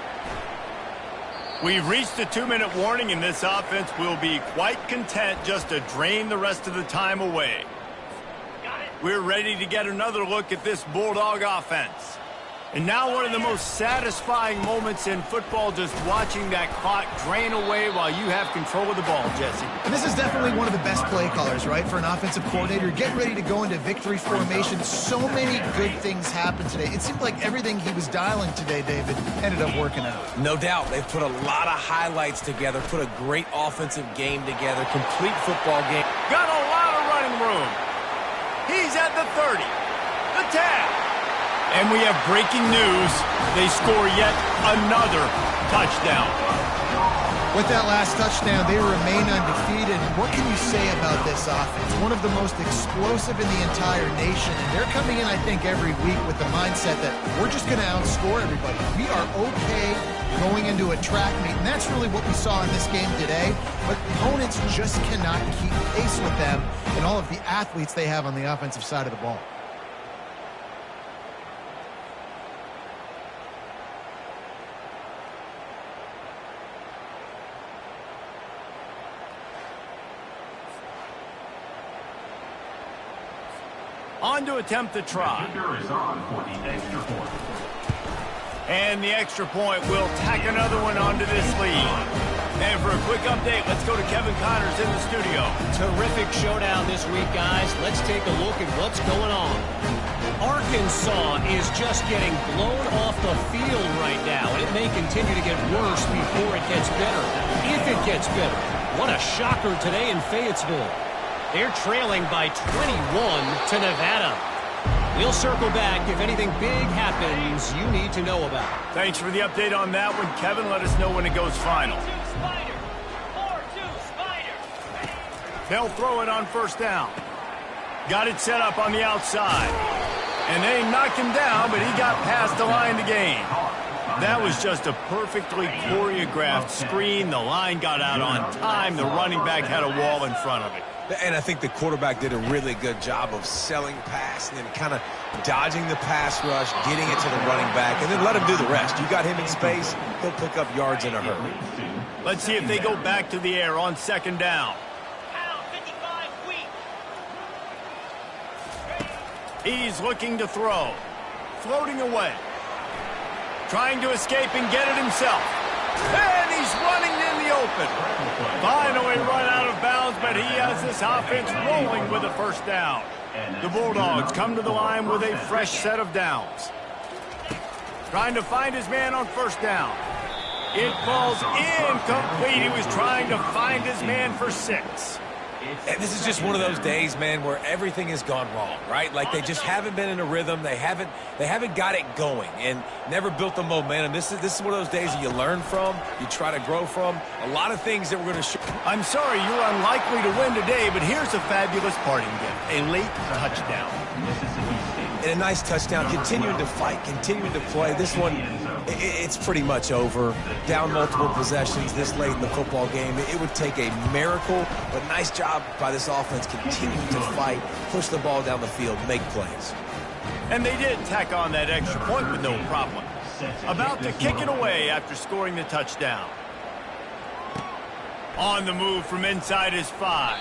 Speaker 1: We've reached the 2-minute warning, and this offense will be quite content just to drain the rest of the time away. We're ready to get another look at this Bulldog offense. And now one of the most satisfying moments in football, just watching that clock drain away while you have control of the ball, Jesse.
Speaker 3: And this is definitely one of the best play callers, right, for an offensive coordinator. Getting ready to go into victory formation. So many good things happened today. It seemed like everything he was dialing today, David, ended up working out.
Speaker 2: No doubt. They've put a lot of highlights together, put a great offensive game together, complete football game.
Speaker 1: Got a lot of running room. He's at the 30, the 10. And we have breaking news. They score yet another touchdown.
Speaker 3: With that last touchdown, they remain undefeated. And what can you say about this offense? One of the most explosive in the entire nation. And they're coming in, I think, every week with the mindset that we're just going to outscore everybody. We are okay going into a track meet. And that's really what we saw in this game today. But opponents just cannot keep pace with them and all of the athletes they have on the offensive side of the ball.
Speaker 1: On to attempt the try.
Speaker 5: Kicker is on for the extra point.
Speaker 1: And the extra point will tack another one onto this lead. And for a quick update, let's go to Kevin Connors in the studio.
Speaker 6: Terrific showdown this week, guys. Let's take a look at what's going on. Arkansas is just getting blown off the field right now, and it may continue to get worse before it gets better. If it gets better. What a shocker today in Fayetteville. They're trailing by 21 to Nevada. We'll circle back if anything big happens you need to know about.
Speaker 1: Thanks for the update on that one, Kevin. Let us know when it goes final.
Speaker 4: 4-2 Spider.
Speaker 1: They'll throw it on 1st down. Got it set up on the outside. And they knocked him down, but he got past the line to gain. That was just a perfectly choreographed screen. The line got out on time. The running back had a wall in front of it.
Speaker 2: And I think the quarterback did a really good job of selling pass and then kind of dodging the pass rush, getting it to the running back, and then let him do the rest. You got him in space, he'll pick up yards in a hurry.
Speaker 1: Let's see if they go back to the air on 2nd down.
Speaker 4: Pound 55 weak.
Speaker 1: He's looking to throw. Floating away. Trying to escape and get it himself. And he's running in the open. Finally run out of bounds, but he has this offense rolling with a 1st down. The Bulldogs come to the line with a fresh set of downs. Trying to find his man on 1st down. It falls incomplete. He was trying to find his man for 6.
Speaker 2: And this is just one of those days, man, where everything has gone wrong, right? Like they just haven't been in a rhythm. They haven't got it going and never built the momentum. This is one of those days that you learn from, you try to grow from. A lot of things that we're going to show.
Speaker 1: I'm sorry you're unlikely to win today, but here's a fabulous parting gift. A late touchdown.
Speaker 2: And a nice touchdown, continuing to fight, continuing to play. This one, it's pretty much over. Down multiple possessions this late in the football game. It would take a miracle, but nice job by this offense continuing to fight, push the ball down the field, make plays.
Speaker 1: And they did tack on that extra point with no problem. About to kick it away after scoring the touchdown. On the move from inside his 5.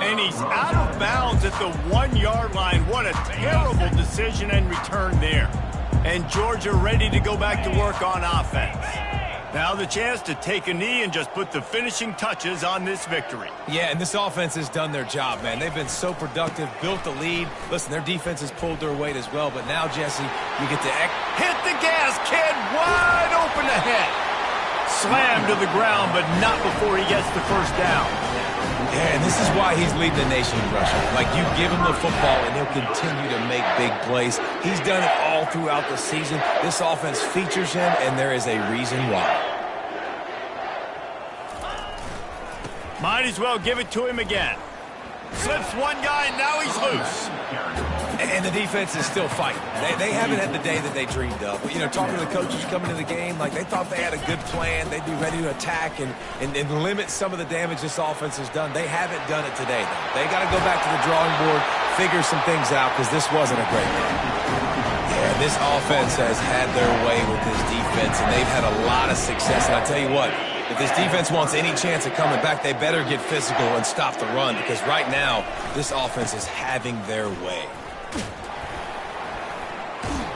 Speaker 1: And he's out of bounds at the 1-yard line. What a terrible decision and return there. And Georgia ready to go back to work on offense. Now the chance to take a knee and just put the finishing touches on this victory.
Speaker 2: Yeah, and this offense has done their job, man. They've been so productive, built the lead. Listen, their defense has pulled their weight as well. But now, Jesse, you get to
Speaker 1: hit the gas, kid, wide open ahead. Slammed to the ground, but not before he gets the first down.
Speaker 2: Yeah, and this is why he's leading the nation in rushing. Like, you give him the football, and he'll continue to make big plays. He's done it all throughout the season. This offense features him, and there is a reason why.
Speaker 1: Might as well give it to him again. Slips one guy, now he's loose.
Speaker 2: And the defense is still fighting. They haven't had the day that they dreamed of. But, you know, talking to the coaches coming into the game, like they thought they had a good plan. They'd be ready to attack and limit some of the damage this offense has done. They haven't done it today, though. They got to go back to the drawing board, figure some things out, because this wasn't a great game. Yeah, this offense has had their way with this defense, and they've had a lot of success. And I tell you what, if this defense wants any chance of coming back, they better get physical and stop the run, because right now, this offense is having their way.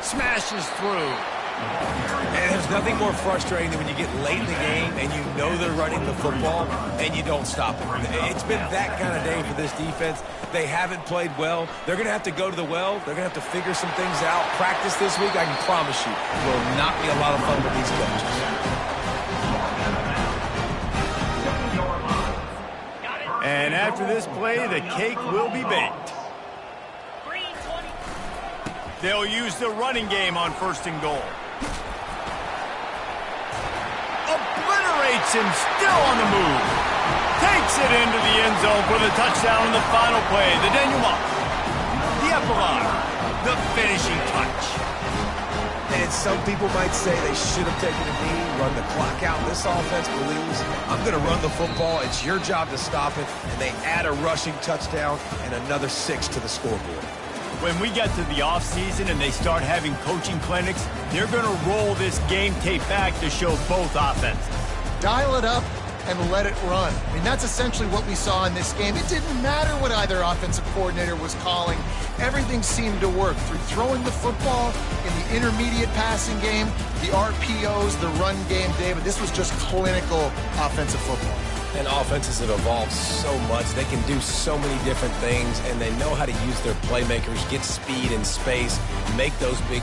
Speaker 1: Smashes through.
Speaker 2: And there's nothing more frustrating than when you get late in the game and you know they're running the football and you don't stop it. It's been that kind of day for this defense. They haven't played well. They're going to have to go to the well. They're going to have to figure some things out. Practice this week, I can promise you, will not be a lot of fun with these coaches.
Speaker 1: And after this play, the cake will be baked. They'll use the running game on 1st and goal. Obliterates him, still on the move. Takes it into the end zone for the touchdown in the final play. The denouement. The epilogue. The finishing touch.
Speaker 2: And some people might say they should have taken a knee, run the clock out. This offense believes, I'm going to run the football. It's your job to stop it. And they add a rushing touchdown and another 6 to the scoreboard.
Speaker 1: When we get to the offseason and they start having coaching clinics, they're going to roll this game tape back to show both offenses.
Speaker 3: Dial it up and let it run. I mean, that's essentially what we saw in this game. It didn't matter what either offensive coordinator was calling. Everything seemed to work through throwing the football in the intermediate passing game, the RPOs, the run game, David. This was just clinical offensive football.
Speaker 2: And offenses have evolved so much. They can do so many different things, and they know how to use their playmakers, get speed and space, make those big